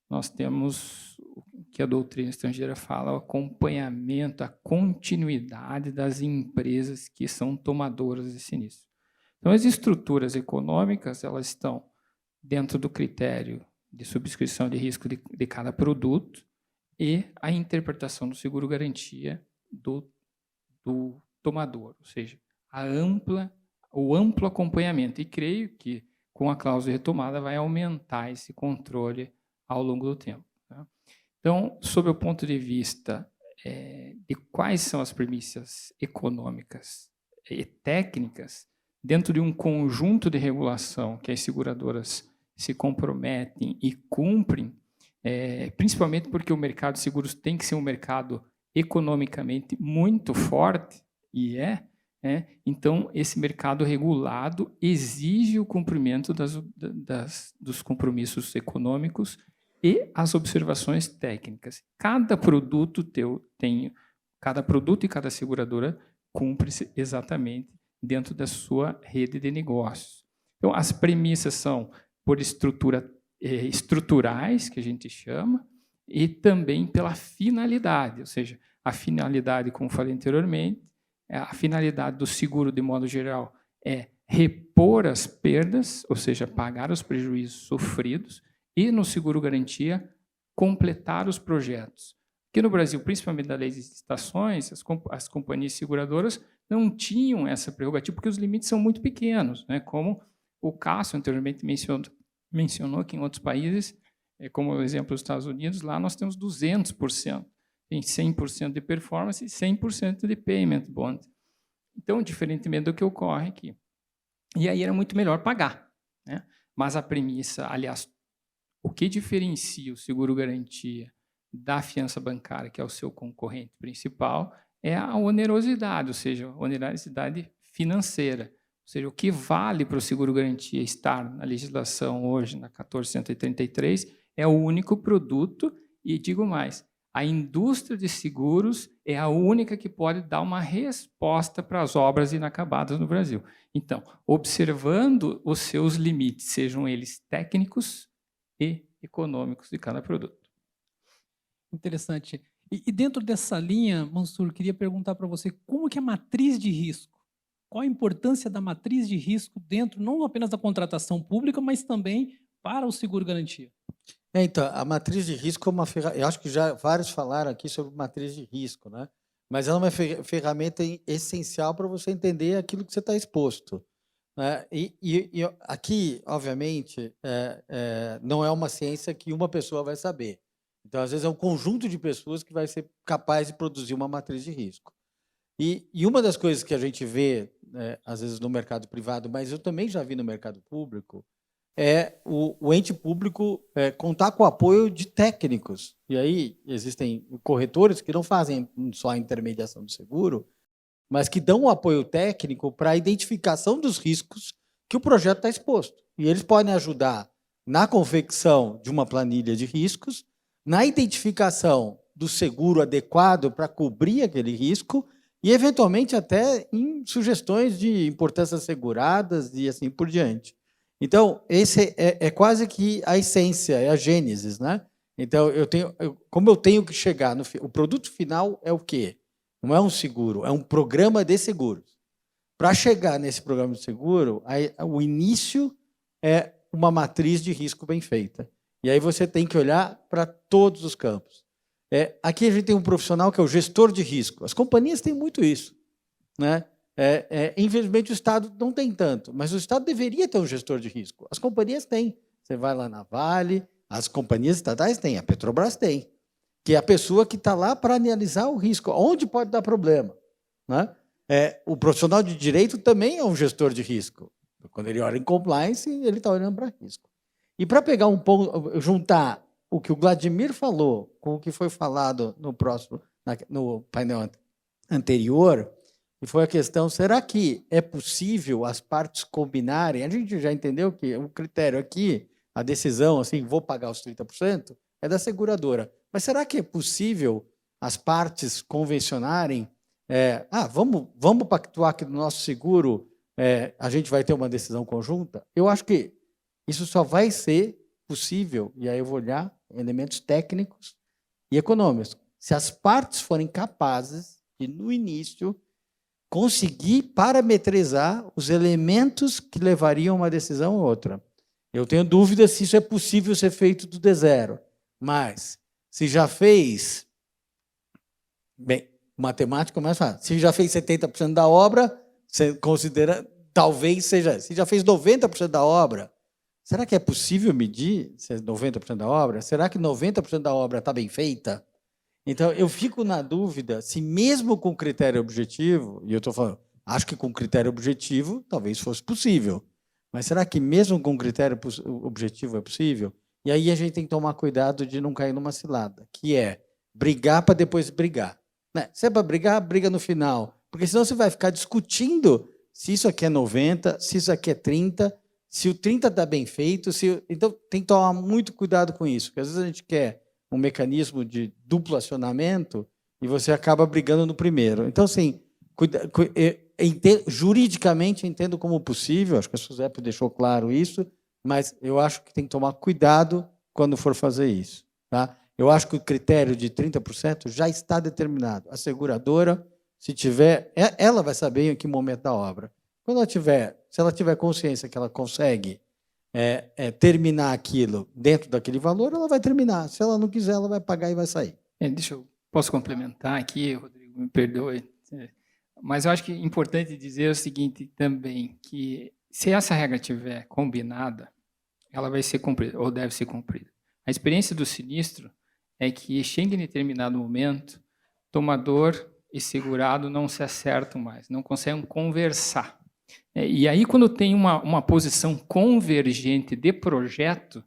nós temos o que a doutrina estrangeira fala, o acompanhamento, a continuidade das empresas que são tomadoras de sinistro. Então, as estruturas econômicas, elas estão dentro do critério de subscrição de risco de cada produto e a interpretação do seguro-garantia do tomador, ou seja, o amplo acompanhamento. E creio que, com a cláusula de retomada, vai aumentar esse controle ao longo do tempo. Tá? Então, sob o ponto de vista de quais são as premissas econômicas e técnicas, dentro de um conjunto de regulação que as seguradoras se comprometem e cumprem, principalmente porque o mercado de seguros tem que ser um mercado economicamente muito forte, e então esse mercado regulado exige o cumprimento dos compromissos econômicos e as observações técnicas. Cada produto e cada seguradora cumpre exatamente dentro da sua rede de negócios. Então, as premissas são por estruturais, que a gente chama, e também pela finalidade, ou seja, a finalidade, como falei anteriormente, a finalidade do seguro, de modo geral, é repor as perdas, ou seja, pagar os prejuízos sofridos, e no seguro-garantia, completar os projetos. Aqui no Brasil, principalmente da lei de licitações, as companhias seguradoras não tinham essa prerrogativa, porque os limites são muito pequenos, né? Como o Cássio anteriormente mencionou que em outros países, como o exemplo dos Estados Unidos, lá nós temos 200%, tem 100% de performance e 100% de payment bond. Então, diferentemente do que ocorre aqui. E aí era muito melhor pagar, né? Mas a premissa, aliás, o que diferencia o seguro-garantia da fiança bancária, que é o seu concorrente principal, é a onerosidade, ou seja, a onerosidade financeira. Ou seja, o que vale para o seguro-garantia estar na legislação hoje, na 1433, é o único produto, e digo mais, a indústria de seguros é a única que pode dar uma resposta para as obras inacabadas no Brasil. Então, observando os seus limites, sejam eles técnicos e econômicos de cada produto. Interessante. E dentro dessa linha, Mansur, queria perguntar para você como que é a matriz de risco? Qual a importância da matriz de risco dentro, não apenas da contratação pública, mas também para o seguro-garantia? Então, a matriz de risco é uma ferramenta. Eu acho que já vários falaram aqui sobre matriz de risco, né? Mas ela é uma ferramenta essencial para você entender aquilo que você está exposto, né? E aqui, obviamente, não é uma ciência que uma pessoa vai saber. Então, às vezes, é um conjunto de pessoas que vai ser capaz de produzir uma matriz de risco. E uma das coisas que a gente vê, às vezes, no mercado privado, mas eu também já vi no mercado público, é o ente público contar com o apoio de técnicos. E aí existem corretores que não fazem só a intermediação do seguro, mas que dão o apoio técnico para a identificação dos riscos que o projeto está exposto. E eles podem ajudar na confecção de uma planilha de riscos, na identificação do seguro adequado para cobrir aquele risco e, eventualmente, até em sugestões de importâncias asseguradas e assim por diante. Então, esse é quase que a essência, é a gênese, né? Então, como eu tenho que chegar o produto final é o quê? Não é um seguro, é um programa de seguros. Para chegar nesse programa de seguro, o início é uma matriz de risco bem feita. E aí você tem que olhar para todos os campos. Aqui a gente tem um profissional que é o gestor de risco. As companhias têm muito isso, né? Infelizmente, o Estado não tem tanto, mas o Estado deveria ter um gestor de risco. As companhias têm. Você vai lá na Vale, as companhias estatais têm, a Petrobras tem, que é a pessoa que está lá para analisar o risco, onde pode dar problema, né? O profissional de direito também é um gestor de risco. Quando ele olha em compliance, ele está olhando para risco. E para pegar um ponto, juntar o que o Vladimir falou com o que foi falado no painel anterior, e foi a questão, será que é possível as partes combinarem? A gente já entendeu que o critério aqui, a decisão, assim, vou pagar os 30%, é da seguradora. Mas será que é possível as partes convencionarem? Vamos pactuar que no nosso seguro a gente vai ter uma decisão conjunta? Eu acho que isso só vai ser possível, e aí eu vou olhar elementos técnicos e econômicos. Se as partes forem capazes de, no início, conseguir parametrizar os elementos que levariam a uma decisão ou outra. Eu tenho dúvida se isso é possível ser feito do zero, mas se já fez... Bem, matemática é mais fácil. Se já fez 70% da obra, você considera, talvez seja... Se já fez 90% da obra, será que é possível medir se é 90% da obra? Será que 90% da obra está bem feita? Então, eu fico na dúvida se mesmo com critério objetivo, e eu estou falando, acho que com critério objetivo talvez fosse possível, mas será que mesmo com critério objetivo é possível? E aí a gente tem que tomar cuidado de não cair numa cilada, que é brigar para depois brigar. Né? Se é para brigar, briga no final, porque senão você vai ficar discutindo se isso aqui é 90, se isso aqui é 30, se o 30 está bem feito. Então, tem que tomar muito cuidado com isso, porque às vezes a gente quer um mecanismo de duplo acionamento e você acaba brigando no primeiro. Então, assim, juridicamente entendo como possível, acho que a Suzep deixou claro isso, mas eu acho que tem que tomar cuidado quando for fazer isso. Tá? Eu acho que o critério de 30% já está determinado. A seguradora, se tiver, ela vai saber em que momento da obra. Quando ela tiver, se ela tiver consciência que ela consegue terminar aquilo dentro daquele valor, ela vai terminar. Se ela não quiser, ela vai pagar e vai sair. Posso complementar aqui, Rodrigo, me perdoe. Mas eu acho que é importante dizer o seguinte também, que se essa regra estiver combinada, ela vai ser cumprida, ou deve ser cumprida. A experiência do sinistro é que chega em determinado momento, tomador e segurado não se acertam mais, não conseguem conversar. E aí, quando tem uma posição convergente de projeto,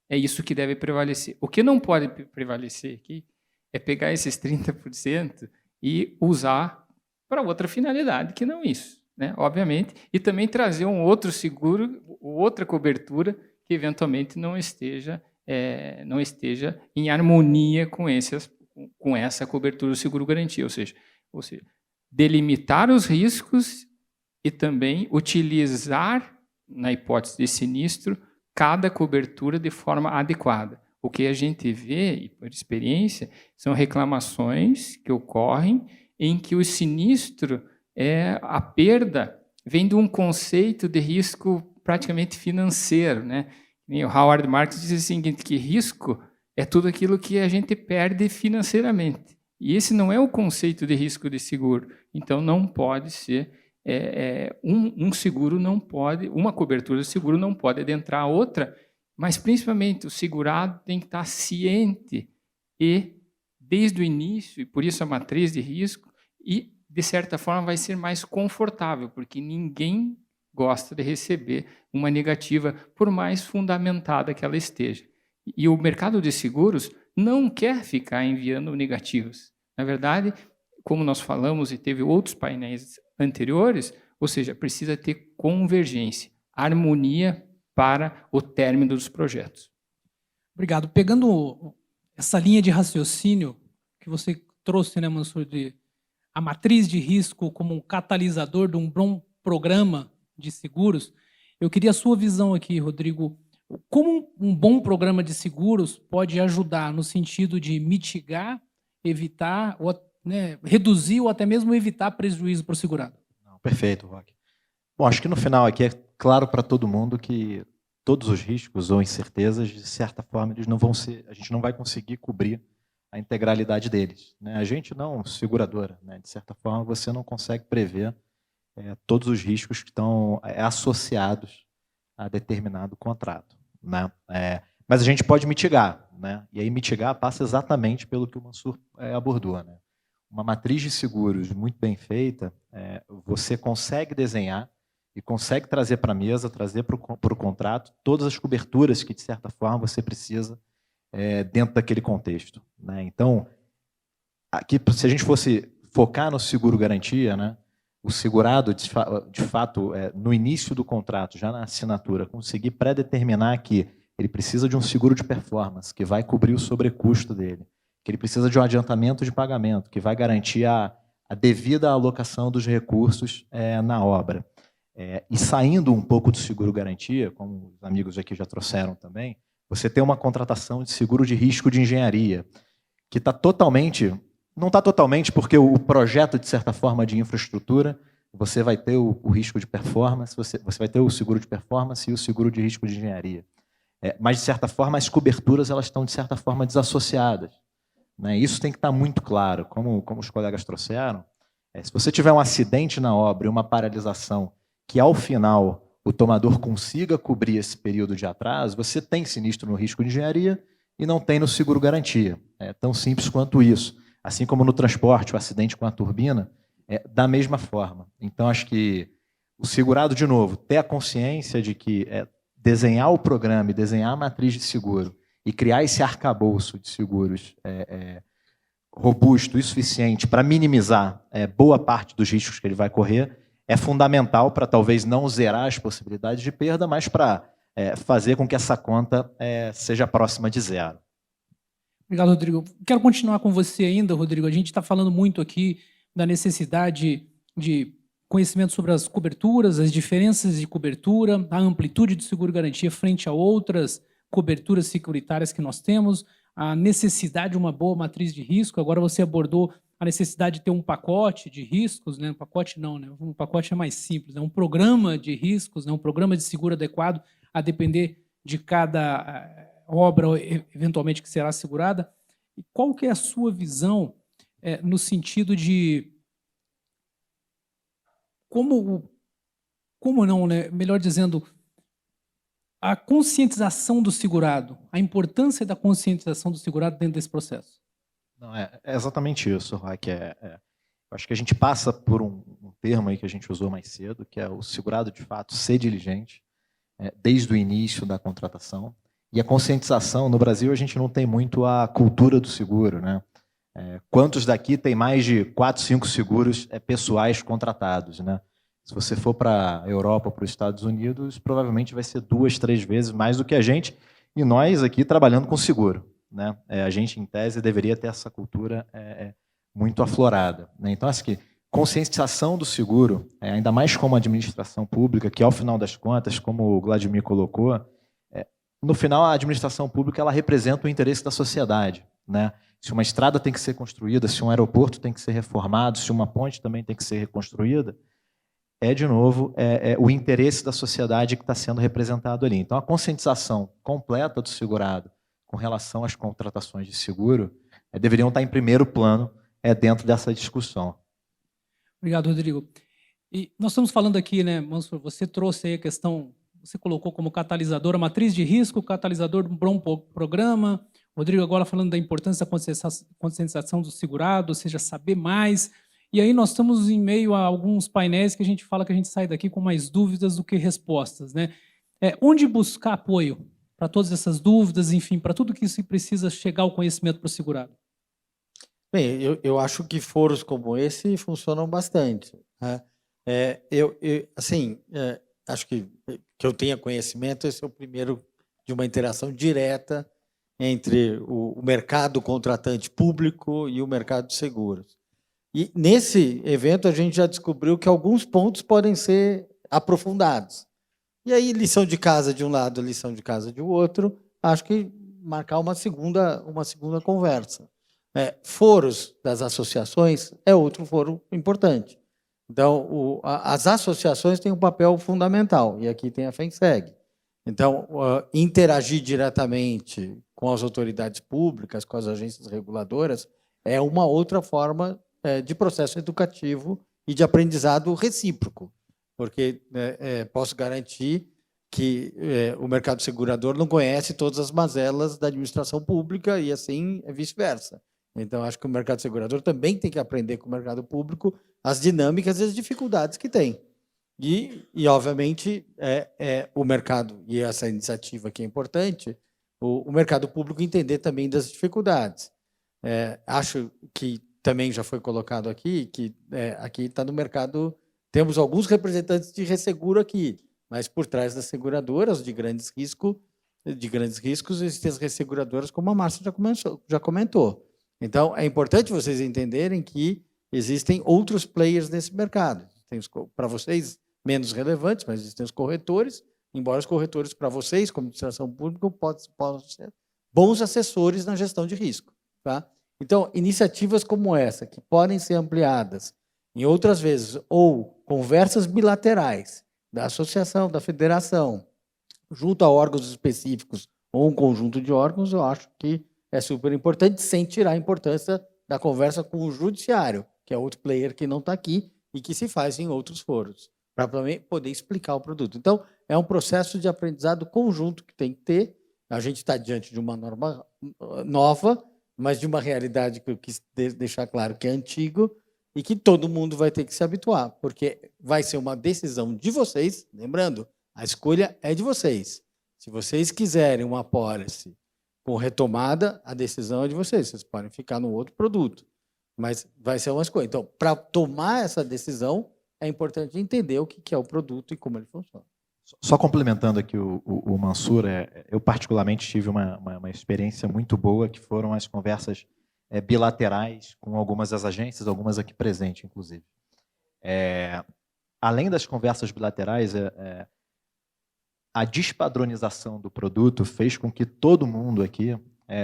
é isso que deve prevalecer. O que não pode prevalecer aqui é pegar esses 30% e usar para outra finalidade, que não isso, né? Obviamente, e também trazer um outro seguro, outra cobertura que eventualmente não esteja não esteja em harmonia com essa cobertura do seguro-garantia, ou seja, delimitar os riscos e também utilizar, na hipótese de sinistro, cada cobertura de forma adequada. O que a gente vê, e por experiência, são reclamações que ocorrem em que o sinistro, a perda, vem de um conceito de risco praticamente financeiro, né? E o Howard Marks diz o seguinte, que risco é tudo aquilo que a gente perde financeiramente. E esse não é o conceito de risco de seguro. Então, não pode ser, um seguro não pode, uma cobertura de seguro não pode adentrar a outra, mas, principalmente, o segurado tem que estar ciente e, desde o início, e por isso a matriz de risco, e, de certa forma, vai ser mais confortável, porque ninguém gosta de receber uma negativa, por mais fundamentada que ela esteja. E o mercado de seguros não quer ficar enviando negativas. Na verdade, como nós falamos e teve outros painéis anteriores, ou seja, precisa ter convergência, harmonia para o término dos projetos. Obrigado. Pegando essa linha de raciocínio que você trouxe, né, Mansur, de a matriz de risco como um catalisador de um bom programa de seguros, eu queria a sua visão aqui, Rodrigo. Como um bom programa de seguros pode ajudar no sentido de mitigar, evitar, ou, né, reduzir ou até mesmo evitar prejuízo para o segurado? Não, perfeito, Roque. Bom, acho que no final aqui é claro para todo mundo que todos os riscos ou incertezas, de certa forma, eles não vão ser, a gente não vai conseguir cobrir a integralidade deles, né? A gente não, seguradora, né? De certa forma, você não consegue prever todos os riscos que estão associados a determinado contrato, né? Mas a gente pode mitigar, né? E aí mitigar passa exatamente pelo que o Mansur abordou, né? Uma matriz de seguros muito bem feita, você consegue desenhar e consegue trazer para a mesa, trazer para o contrato todas as coberturas que, de certa forma, você precisa dentro daquele contexto, né? Então, aqui, se a gente fosse focar no seguro-garantia, né, o segurado, de fato, no início do contrato, já na assinatura, conseguir pré-determinar que ele precisa de um seguro de performance, que vai cobrir o sobrecusto dele, que ele precisa de um adiantamento de pagamento, que vai garantir a devida alocação dos recursos na obra. E saindo um pouco do seguro-garantia, como os amigos aqui já trouxeram também, você tem uma contratação de seguro de risco de engenharia, que está totalmente... Não está totalmente, porque o projeto, de certa forma, de infraestrutura, você vai ter o risco de performance, você vai ter o seguro de performance e o seguro de risco de engenharia. Mas, de certa forma, as coberturas elas estão, de certa forma, desassociadas, né? Isso tem que estar muito claro, como os colegas trouxeram. Se você tiver um acidente na obra e uma paralisação que, ao final, o tomador consiga cobrir esse período de atraso, você tem sinistro no risco de engenharia e não tem no seguro-garantia. É tão simples quanto isso. Assim como no transporte, o acidente com a turbina, da mesma forma. Então, acho que o segurado, de novo, ter a consciência de que desenhar o programa e desenhar a matriz de seguro e criar esse arcabouço de seguros robusto e suficiente para minimizar boa parte dos riscos que ele vai correr é fundamental para talvez não zerar as possibilidades de perda, mas para fazer com que essa conta seja próxima de zero. Obrigado, Rodrigo. Quero continuar com você ainda, Rodrigo. A gente está falando muito aqui da necessidade de conhecimento sobre as coberturas, as diferenças de cobertura, a amplitude de seguro-garantia frente a outras coberturas securitárias que nós temos, a necessidade de uma boa matriz de risco. Agora você abordou a necessidade de ter um pacote de riscos, né? Um pacote não, né? Um pacote é mais simples, né? Um programa de riscos, né? Um programa de seguro adequado a depender de cada obra eventualmente que será assegurada. E qual que é a sua visão no sentido de como não, né? Melhor dizendo, a conscientização do segurado, a importância da conscientização do segurado dentro desse processo? Não, é exatamente isso, Roque. Eu acho que a gente passa por um termo aí que a gente usou mais cedo, que é o segurado, de fato, ser diligente desde o início da contratação. E a conscientização, no Brasil, a gente não tem muito a cultura do seguro, né? Quantos daqui tem mais de 4, 5 seguros pessoais contratados, né? Se você for para a Europa ou para os Estados Unidos, provavelmente vai ser 2, 3 vezes mais do que a gente. e nós aqui trabalhando com seguro, né? A gente, em tese, deveria ter essa cultura muito aflorada, né? Então, acho que conscientização do seguro, ainda mais como administração pública, que ao final das contas, como o Vladimir colocou, no final a administração pública ela representa o interesse da sociedade, né? Se uma estrada tem que ser construída, se um aeroporto tem que ser reformado, se uma ponte também tem que ser reconstruída, de novo, o interesse da sociedade que está sendo representado ali. Então, a conscientização completa do segurado com relação às contratações de seguro deveriam estar em primeiro plano dentro dessa discussão. Obrigado, Rodrigo. E nós estamos falando aqui, né, Mansur, você trouxe aí a questão, você colocou como catalisador a matriz de risco, catalisador de um bom programa. Rodrigo agora falando da importância da conscientização do segurado, ou seja, saber mais. E aí nós estamos em meio a alguns painéis que a gente fala que a gente sai daqui com mais dúvidas do que respostas, né? Onde buscar apoio para todas essas dúvidas, enfim, para tudo que se precisa chegar ao conhecimento para o segurado? Bem, eu acho que foros como esse funcionam bastante, né? Acho que eu tenha conhecimento, esse é o primeiro de uma interação direta entre o mercado contratante público e o mercado de seguros. E nesse evento a gente já descobriu que alguns pontos podem ser aprofundados. E aí, lição de casa de um lado, lição de casa de outro, acho que marcar uma segunda conversa. Foros das associações é outro foro importante. Então, as associações têm um papel fundamental, e aqui tem a FENSEG. Então, interagir diretamente com as autoridades públicas, com as agências reguladoras, é uma outra forma de processo educativo e de aprendizado recíproco, porque posso garantir que o mercado segurador não conhece todas as mazelas da administração pública e assim vice-versa. Então, acho que o mercado segurador também tem que aprender com o mercado público as dinâmicas e as dificuldades que tem. E obviamente, o mercado, e essa iniciativa que é importante, o mercado público entender também das dificuldades. Acho que também já foi colocado aqui, que aqui está no mercado, temos alguns representantes de resseguro aqui, mas por trás das seguradoras de grandes riscos, existem as resseguradoras, como a Márcia já comentou. Então, é importante vocês entenderem que existem outros players nesse mercado. Para vocês, menos relevantes, mas existem os corretores, embora os corretores, para vocês, como administração pública, possam ser bons assessores na gestão de risco. Tá? Então, iniciativas como essa, que podem ser ampliadas em outras vezes, ou conversas bilaterais da associação, da federação, junto a órgãos específicos ou um conjunto de órgãos, eu acho que é super importante, sem tirar a importância da conversa com o judiciário, que é outro player que não está aqui e que se faz em outros foros, para poder explicar o produto. Então, é um processo de aprendizado conjunto que tem que ter. A gente está diante de uma norma nova, mas de uma realidade que eu quis deixar claro que é antigo e que todo mundo vai ter que se habituar, porque vai ser uma decisão de vocês, lembrando, a escolha é de vocês. Se vocês quiserem uma apólice com retomada, a decisão é de vocês. Vocês podem ficar no outro produto, mas vai ser uma escolha. Então, para tomar essa decisão, é importante entender o que é o produto e como ele funciona. Só complementando aqui o Mansur, eu particularmente tive uma experiência muito boa, que foram as conversas bilaterais com algumas das agências, algumas aqui presentes, inclusive. Além das conversas bilaterais, a despadronização do produto fez com que todo mundo aqui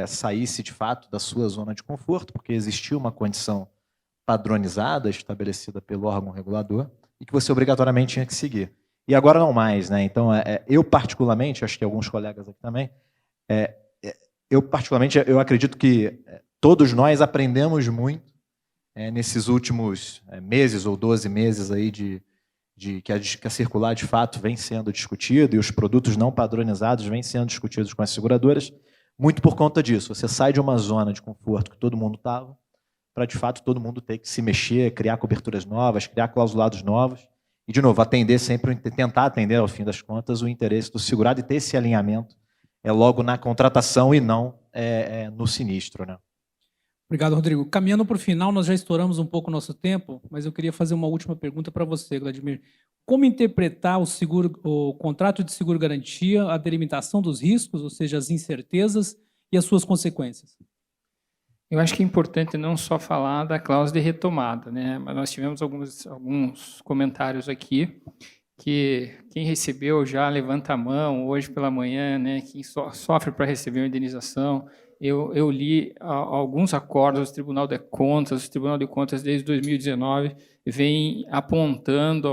saísse, de fato, da sua zona de conforto, porque existia uma condição padronizada, estabelecida pelo órgão regulador, e que você obrigatoriamente tinha que seguir. E agora não mais, né? Então, eu particularmente, acho que alguns colegas aqui também, eu acredito que todos nós aprendemos muito nesses últimos meses ou 12 meses aí que a circular, de fato, vem sendo discutida e os produtos não padronizados vêm sendo discutidos com as seguradoras, muito por conta disso. Você sai de uma zona de conforto que todo mundo estava, para, de fato, todo mundo ter que se mexer, criar coberturas novas, criar clausulados novos, e, de novo, tentar atender, ao fim das contas, o interesse do segurado e ter esse alinhamento logo na contratação e não no sinistro, né? Obrigado, Rodrigo. Caminhando para o final, nós já estouramos um pouco o nosso tempo, mas eu queria fazer uma última pergunta para você, Vladimir. como interpretar o contrato de seguro-garantia, a delimitação dos riscos, ou seja, as incertezas e as suas consequências? Eu acho que é importante não só falar da cláusula de retomada, né? Mas nós tivemos alguns comentários aqui que quem recebeu já levanta a mão hoje pela manhã, né? Quem sofre para receber uma indenização. Eu li alguns acordos do Tribunal de Contas. O Tribunal de Contas, desde 2019, vem apontando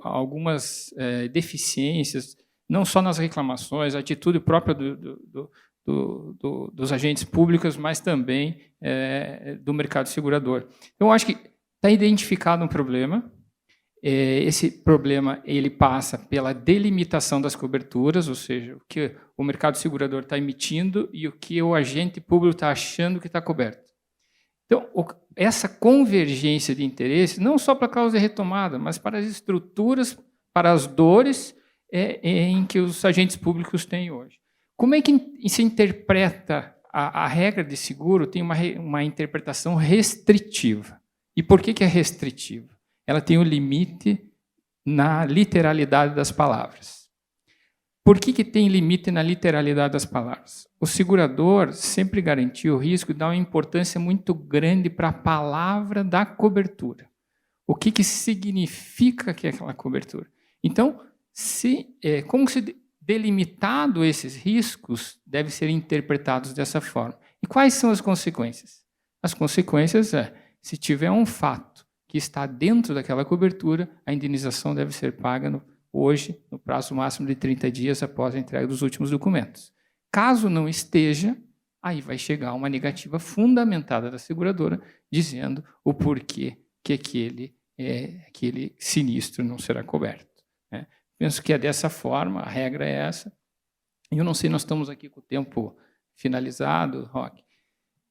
algumas deficiências, não só nas reclamações, a atitude própria dos agentes públicos, mas também do mercado segurador. Então, eu acho que está identificado um problema. Esse problema ele passa pela delimitação das coberturas, ou seja, o que o mercado segurador está emitindo e o que o agente público está achando que está coberto. Então, essa convergência de interesses, não só para a causa de retomada, mas para as estruturas, para as dores em que os agentes públicos têm hoje. Como é que se interpreta a regra de seguro? Tem uma interpretação restritiva. E por que é restritiva? Ela tem um limite na literalidade das palavras. Por que tem limite na literalidade das palavras? O segurador sempre garantiu o risco e dá uma importância muito grande para a palavra da cobertura. O que significa que é aquela cobertura? Então, como se delimitado esses riscos devem ser interpretados dessa forma. E quais são as consequências? As consequências se tiver um fato que está dentro daquela cobertura, a indenização deve ser paga hoje, no prazo máximo de 30 dias após a entrega dos últimos documentos. Caso não esteja, aí vai chegar uma negativa fundamentada da seguradora, dizendo o porquê que aquele sinistro não será coberto. Né? Penso que é dessa forma, a regra é essa. Eu não sei, nós estamos aqui com o tempo finalizado, Roque,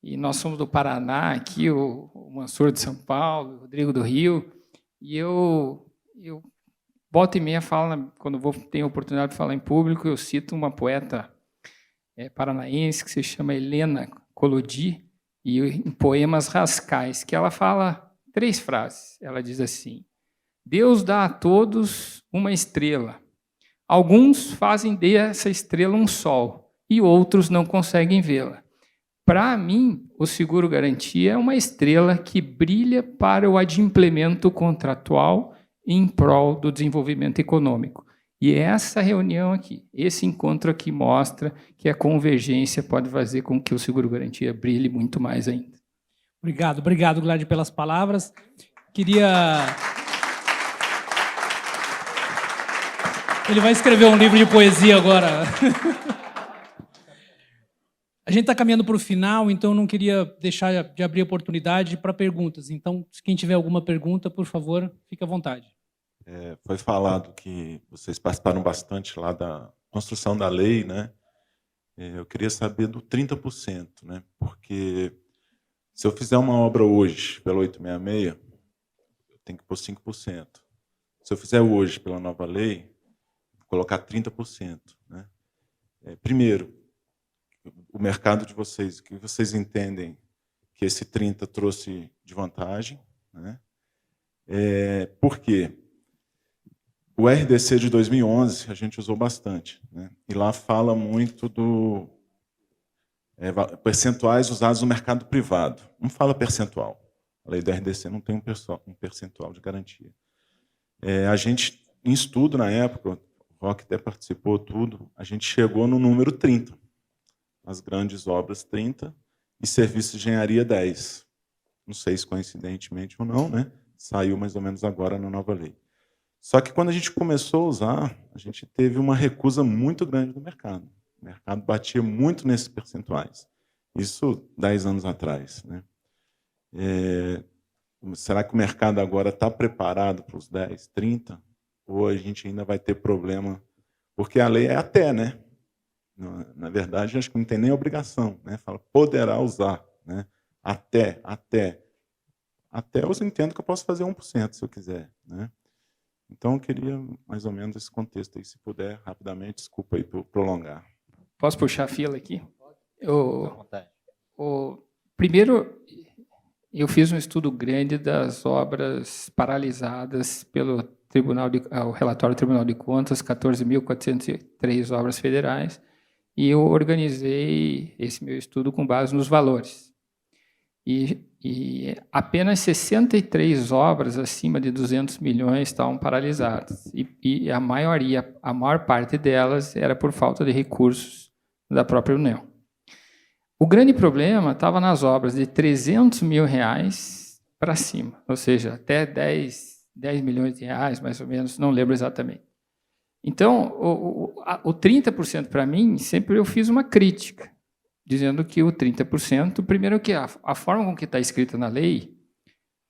e nós somos do Paraná, aqui o Mansur de São Paulo, o Rodrigo do Rio, e eu volta e meia falo, quando tenho a oportunidade de falar em público, eu cito uma poeta paranaense que se chama Helena Collodi, e em Poemas Rascais, que ela fala 3 frases. Ela diz assim: Deus dá a todos uma estrela. Alguns fazem dessa estrela um sol, e outros não conseguem vê-la. Para mim, o seguro-garantia é uma estrela que brilha para o adimplemento contratual em prol do desenvolvimento econômico. E essa reunião aqui, esse encontro aqui mostra que a convergência pode fazer com que o seguro-garantia brilhe muito mais ainda. Obrigado, Gladys, pelas palavras. Ele vai escrever um livro de poesia agora. A gente está caminhando para o final, então não queria deixar de abrir oportunidade para perguntas. Então, se quem tiver alguma pergunta, por favor, fique à vontade. Foi falado que vocês participaram bastante lá da construção da lei, né? Eu queria saber do 30%, né? Porque se eu fizer uma obra hoje pela 866, eu tenho que pôr 5%. Se eu fizer hoje pela nova lei, vou colocar 30%, né? Primeiro, o mercado de vocês, o que vocês entendem que esse 30 trouxe de vantagem, né? Por quê? O RDC de 2011 a gente usou bastante, né? E lá fala muito do percentuais usados no mercado privado. Não fala percentual. A lei do RDC não tem um percentual de garantia. A gente, em estudo na época, o Roque até participou tudo, a gente chegou no número 30. As grandes obras 30 e serviços de engenharia 10. Não sei se coincidentemente ou não, né? Saiu mais ou menos agora na nova lei. Só que quando a gente começou a usar, a gente teve uma recusa muito grande do mercado. O mercado batia muito nesses percentuais. Isso 10 anos atrás, né? Será que o mercado agora está preparado para os 10, 30? Ou a gente ainda vai ter problema? Porque a lei é até, né? Na verdade, acho que não tem nem obrigação, né? Fala, poderá usar, né? Até eu entendo que eu posso fazer 1% se eu quiser, né? Então, eu queria mais ou menos esse contexto aí, se puder, rapidamente, desculpa aí por prolongar. Posso puxar a fila aqui? Primeiro, eu fiz um estudo grande das obras paralisadas pelo o relatório do Tribunal de Contas, 14.403 obras federais, e eu organizei esse meu estudo com base nos valores. E apenas 63 obras acima de 200 milhões estavam paralisadas. E a maior parte delas era por falta de recursos da própria União. O grande problema estava nas obras de 300 mil reais para cima, ou seja, até 10 milhões de reais, mais ou menos, não lembro exatamente. Então, o 30% para mim, sempre eu fiz uma crítica, dizendo que o 30%, primeiro que a forma com que está escrita na lei,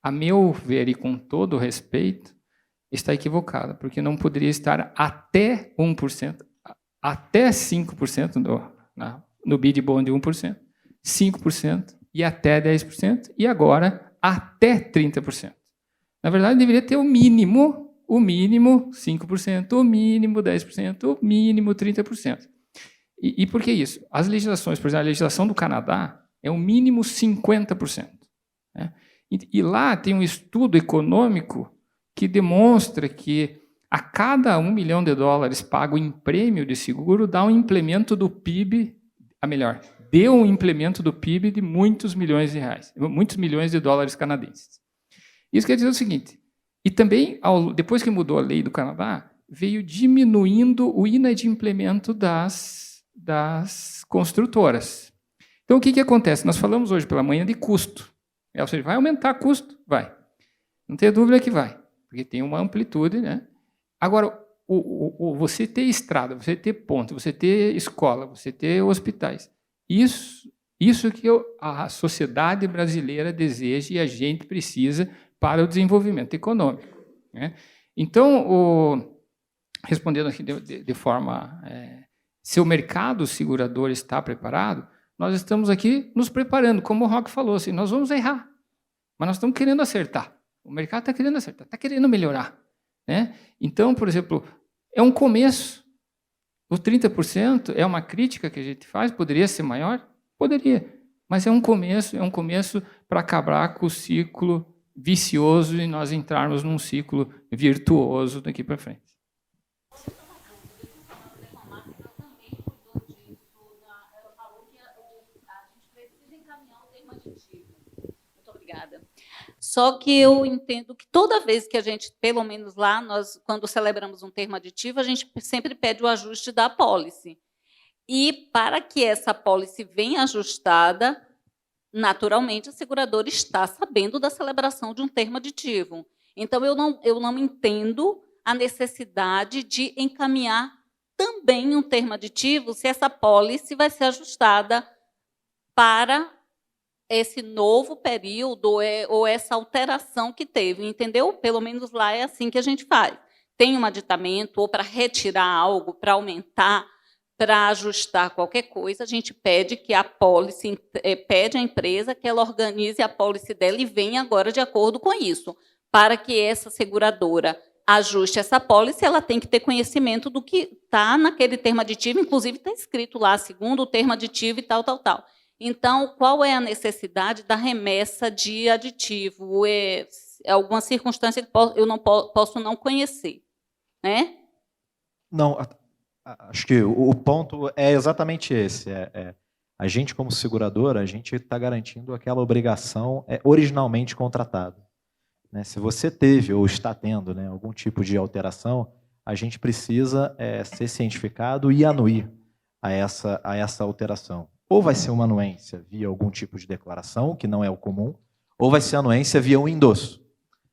a meu ver e com todo o respeito, está equivocada, porque não poderia estar até 1%, até 5% no BID bond 1%, 5% e até 10%, e agora até 30%. Na verdade, deveria ter o mínimo 5%, o mínimo 10%, o mínimo 30%. E por que isso? As legislações, por exemplo, a legislação do Canadá é o mínimo 50%. Né? E lá tem um estudo econômico que demonstra que a cada $1 milhão pago em prêmio de seguro, dá um implemento do PIB, deu um implemento do PIB de muitos milhões de reais, muitos milhões de dólares canadenses. Isso quer dizer o seguinte, e também, depois que mudou a lei do Canadá, veio diminuindo o inadimplemento das construtoras. Então, o que acontece? Nós falamos hoje pela manhã de custo. Ou seja, vai aumentar custo? Vai. Não tem dúvida que vai, porque tem uma amplitude, né? Agora, você ter estrada, você ter ponte, você ter escola, você ter hospitais, isso que a sociedade brasileira deseja e a gente precisa para o desenvolvimento econômico. Né? Então, respondendo aqui de forma... se o mercado segurador está preparado, nós estamos aqui nos preparando, como o Roque falou, assim, nós vamos errar, mas nós estamos querendo acertar. O mercado está querendo acertar, está querendo melhorar. Né? Então, por exemplo, é um começo. O 30% é uma crítica que a gente faz, poderia ser maior? Poderia, mas é um começo para acabar com o ciclo vicioso e nós entrarmos num ciclo virtuoso daqui para frente. Muito obrigada. Só que eu entendo que toda vez que a gente, pelo menos lá, nós, quando celebramos um termo aditivo, a gente sempre pede o ajuste da apólice. E para que essa apólice venha ajustada, naturalmente, a seguradora está sabendo da celebração de um termo aditivo. Então, eu não entendo a necessidade de encaminhar também um termo aditivo se essa apólice vai ser ajustada para esse novo período ou essa alteração que teve, entendeu? Pelo menos lá é assim que a gente faz. Tem um aditamento ou para retirar algo, para aumentar, para ajustar qualquer coisa, a gente pede que a apólice, pede à empresa que ela organize a apólice dela e venha agora de acordo com isso. Para que essa seguradora ajuste essa apólice, ela tem que ter conhecimento do que está naquele termo aditivo, inclusive está escrito lá, segundo o termo aditivo e tal. Então, qual é a necessidade da remessa de aditivo? É alguma circunstância que eu não posso não conhecer, né? Não, acho que o ponto é exatamente esse. A gente, como seguradora, a gente está garantindo aquela obrigação originalmente contratada. Né? Se você teve ou está tendo, né, algum tipo de alteração, a gente precisa ser cientificado e anuir a essa alteração. Ou vai ser uma anuência via algum tipo de declaração, que não é o comum, ou vai ser anuência via um endosso,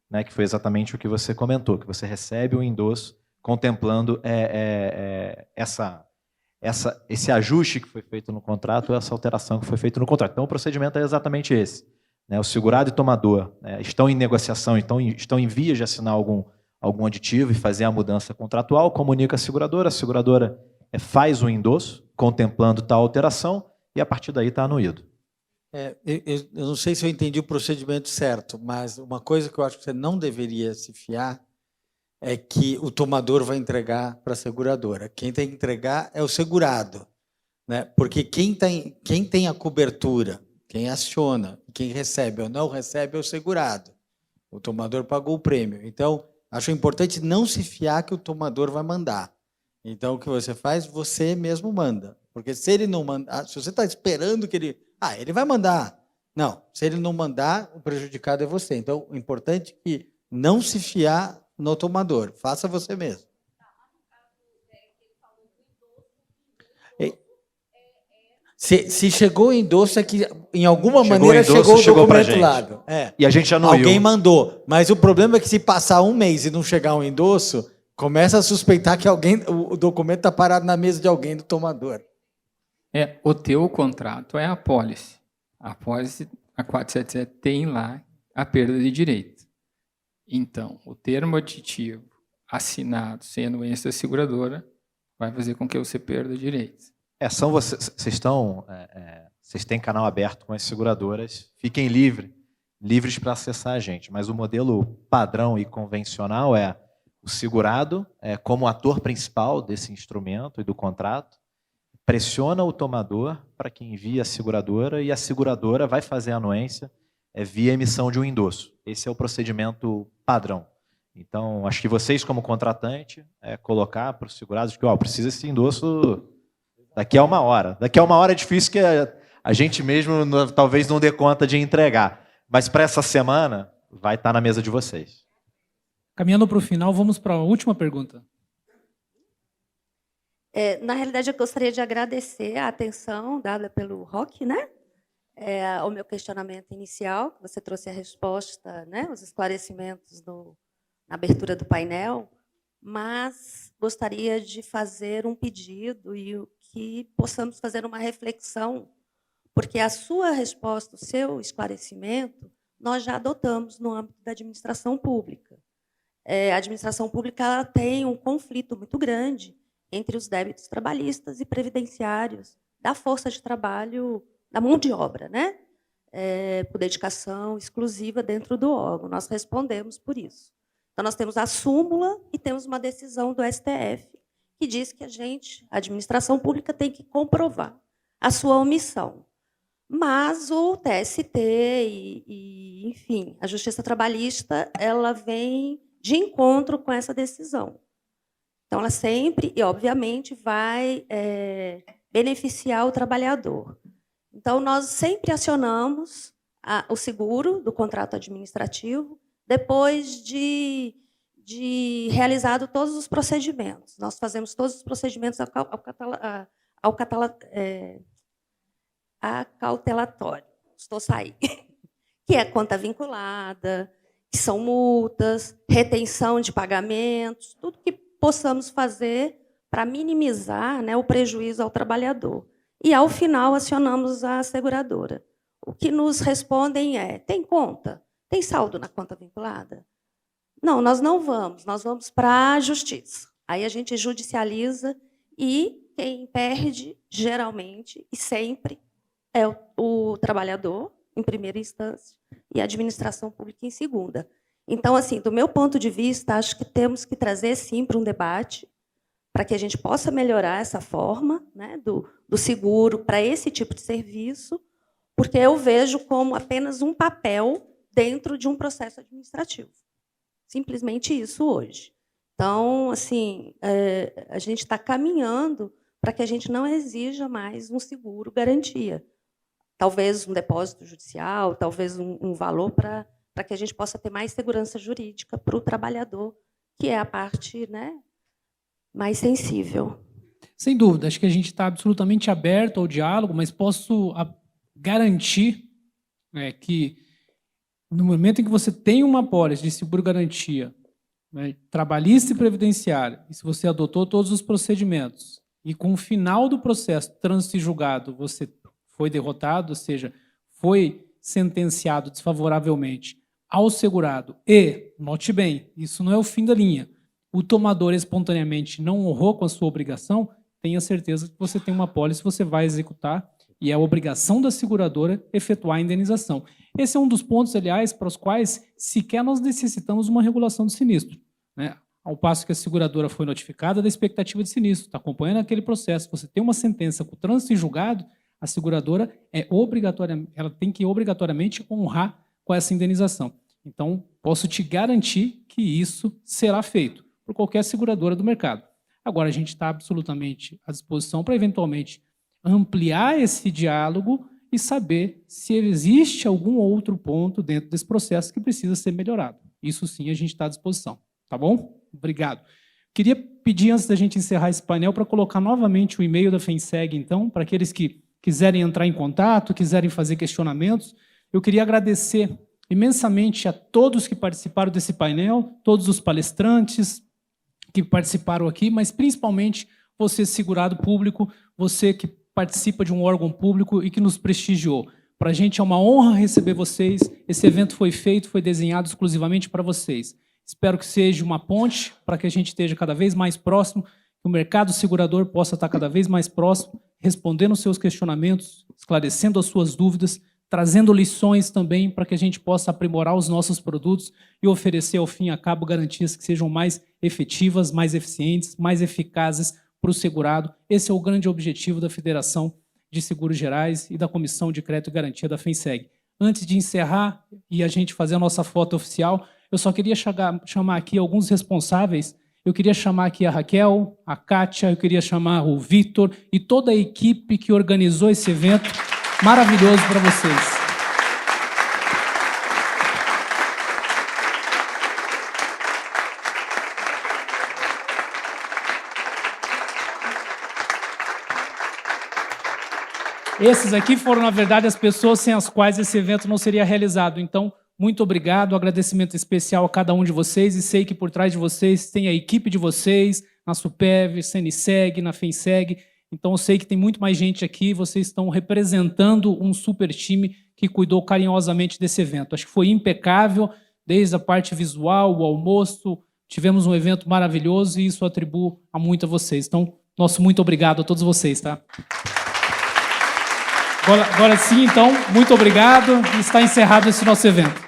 né, que foi exatamente o que você comentou, que você recebe um endosso contemplando esse ajuste que foi feito no contrato, essa alteração que foi feita no contrato. Então, o procedimento é exatamente esse. Né, o segurado e tomador estão em negociação, estão em vias de assinar algum aditivo e fazer a mudança contratual, comunica a seguradora faz o endosso, contemplando tal alteração, e a partir daí está anuído. Eu não sei se eu entendi o procedimento certo, mas uma coisa que eu acho que você não deveria se fiar é que o tomador vai entregar para a seguradora. Quem tem que entregar é o segurado, né? Porque quem tem a cobertura Quem aciona, quem recebe ou não recebe é o segurado. O tomador pagou o prêmio. Então, acho importante não se fiar que o tomador vai mandar. Então, o que você faz? Você mesmo manda. Porque se ele não mandar, se você está esperando que ele... ele vai mandar. Não, se ele não mandar, o prejudicado é você. Então, o importante é que não se fiar no tomador. Faça você mesmo. Se chegou o endosso, é que em alguma maneira chegou o documento lá. E a gente anuiu. Alguém mandou. Mas o problema é que se passar um mês e não chegar um endosso, começa a suspeitar que o documento está parado na mesa de alguém do tomador. O teu contrato é a apólice. A apólice, a 477, tem lá a perda de direito. Então, o termo aditivo assinado sem anuência da seguradora vai fazer com que você perda direitos. Vocês têm canal aberto com as seguradoras, fiquem livres para acessar a gente, mas o modelo padrão e convencional é o segurado, como ator principal desse instrumento e do contrato, pressiona o tomador para que envie a seguradora e a seguradora vai fazer a anuência via emissão de um endosso. Esse é o procedimento padrão. Então, acho que vocês, como contratante, colocar para os segurados que precisa esse endosso daqui a 1 hora. Daqui a 1 hora é difícil que a gente mesmo talvez não dê conta de entregar. Mas para essa semana, vai estar na mesa de vocês. Caminhando para o final, vamos para a última pergunta. Na realidade, eu gostaria de agradecer a atenção dada pelo Roque, né? Ao meu questionamento inicial, que você trouxe a resposta, né? Os esclarecimentos na abertura do painel, mas gostaria de fazer um pedido e que possamos fazer uma reflexão, porque a sua resposta, o seu esclarecimento, nós já adotamos no âmbito da administração pública. A administração pública ela tem um conflito muito grande entre os débitos trabalhistas e previdenciários da força de trabalho, da mão de obra, né? Por dedicação exclusiva dentro do órgão. Nós respondemos por isso. Então, nós temos a súmula e temos uma decisão do STF que diz que a administração pública, tem que comprovar a sua omissão. Mas o TST enfim, a Justiça Trabalhista, ela vem de encontro com essa decisão. Então, ela sempre, e obviamente, vai beneficiar o trabalhador. Então, nós sempre acionamos o seguro do contrato administrativo depois de realizado todos os procedimentos. Nós fazemos todos os procedimentos acautelatório. Estou saindo. Que é conta vinculada, que são multas, retenção de pagamentos, tudo que possamos fazer para minimizar, né, o prejuízo ao trabalhador. E, ao final, acionamos a seguradora. O que nos respondem tem conta? Tem saldo na conta vinculada? Não, nós não vamos, nós vamos para a justiça. Aí a gente judicializa e quem perde, geralmente, e sempre, é o trabalhador, em primeira instância, e a administração pública em segunda. Então, assim, do meu ponto de vista, acho que temos que trazer, sim, para um debate, para que a gente possa melhorar essa forma, né, do seguro para esse tipo de serviço, porque eu vejo como apenas um papel dentro de um processo administrativo. Simplesmente isso hoje. Então, assim, a gente está caminhando para que a gente não exija mais um seguro garantia. Talvez um depósito judicial, talvez um valor para que a gente possa ter mais segurança jurídica para o trabalhador, que é a parte, né, mais sensível. Sem dúvida, acho que a gente está absolutamente aberto ao diálogo, mas posso garantir que, no momento em que você tem uma apólice de seguro-garantia, né, trabalhista e previdenciária, e se você adotou todos os procedimentos, e com o final do processo trânsito e julgado você foi derrotado, ou seja, foi sentenciado desfavoravelmente ao segurado, e, note bem, isso não é o fim da linha, o tomador espontaneamente não honrou com a sua obrigação, tenha certeza que você tem uma apólice, você vai executar, e é a obrigação da seguradora efetuar a indenização. Esse é um dos pontos, aliás, para os quais sequer nós necessitamos uma regulação do sinistro, né? Ao passo que a seguradora foi notificada da expectativa de sinistro, está acompanhando aquele processo, você tem uma sentença com trânsito em julgado, a seguradora ela tem que obrigatoriamente honrar com essa indenização. Então, posso te garantir que isso será feito por qualquer seguradora do mercado. Agora, a gente está absolutamente à disposição para, eventualmente, ampliar esse diálogo e saber se existe algum outro ponto dentro desse processo que precisa ser melhorado. Isso sim, a gente está à disposição. Tá bom? Obrigado. Queria pedir, antes da gente encerrar esse painel, para colocar novamente o e-mail da FENSEG, então, para aqueles que quiserem entrar em contato, quiserem fazer questionamentos. Eu queria agradecer imensamente a todos que participaram desse painel, todos os palestrantes que participaram aqui, mas principalmente você, segurado público, você que participa de um órgão público e que nos prestigiou. Para a gente é uma honra receber vocês. Esse evento foi feito, foi desenhado exclusivamente para vocês. Espero que seja uma ponte para que a gente esteja cada vez mais próximo, que o mercado segurador possa estar cada vez mais próximo, respondendo os seus questionamentos, esclarecendo as suas dúvidas, trazendo lições também para que a gente possa aprimorar os nossos produtos e oferecer, ao fim e a cabo, garantias que sejam mais efetivas, mais eficientes, mais eficazes para o segurado. Esse é o grande objetivo da Federação de Seguros Gerais e da Comissão de Crédito e Garantia da FENSEG. Antes de encerrar e a gente fazer a nossa foto oficial, eu só queria chamar aqui alguns responsáveis. Eu queria chamar aqui a Raquel, a Kátia, eu queria chamar o Vitor e toda a equipe que organizou esse evento maravilhoso para vocês. Esses aqui foram, na verdade, as pessoas sem as quais esse evento não seria realizado. Então, muito obrigado, agradecimento especial a cada um de vocês, e sei que por trás de vocês tem a equipe de vocês, na Superv, CNSEG, na FENSEG. Então, eu sei que tem muito mais gente aqui, vocês estão representando um super time que cuidou carinhosamente desse evento. Acho que foi impecável, desde a parte visual, o almoço, tivemos um evento maravilhoso e isso eu atribuo a muito a vocês. Então, nosso muito obrigado a todos vocês, tá? Agora sim, então, muito obrigado. Está encerrado esse nosso evento.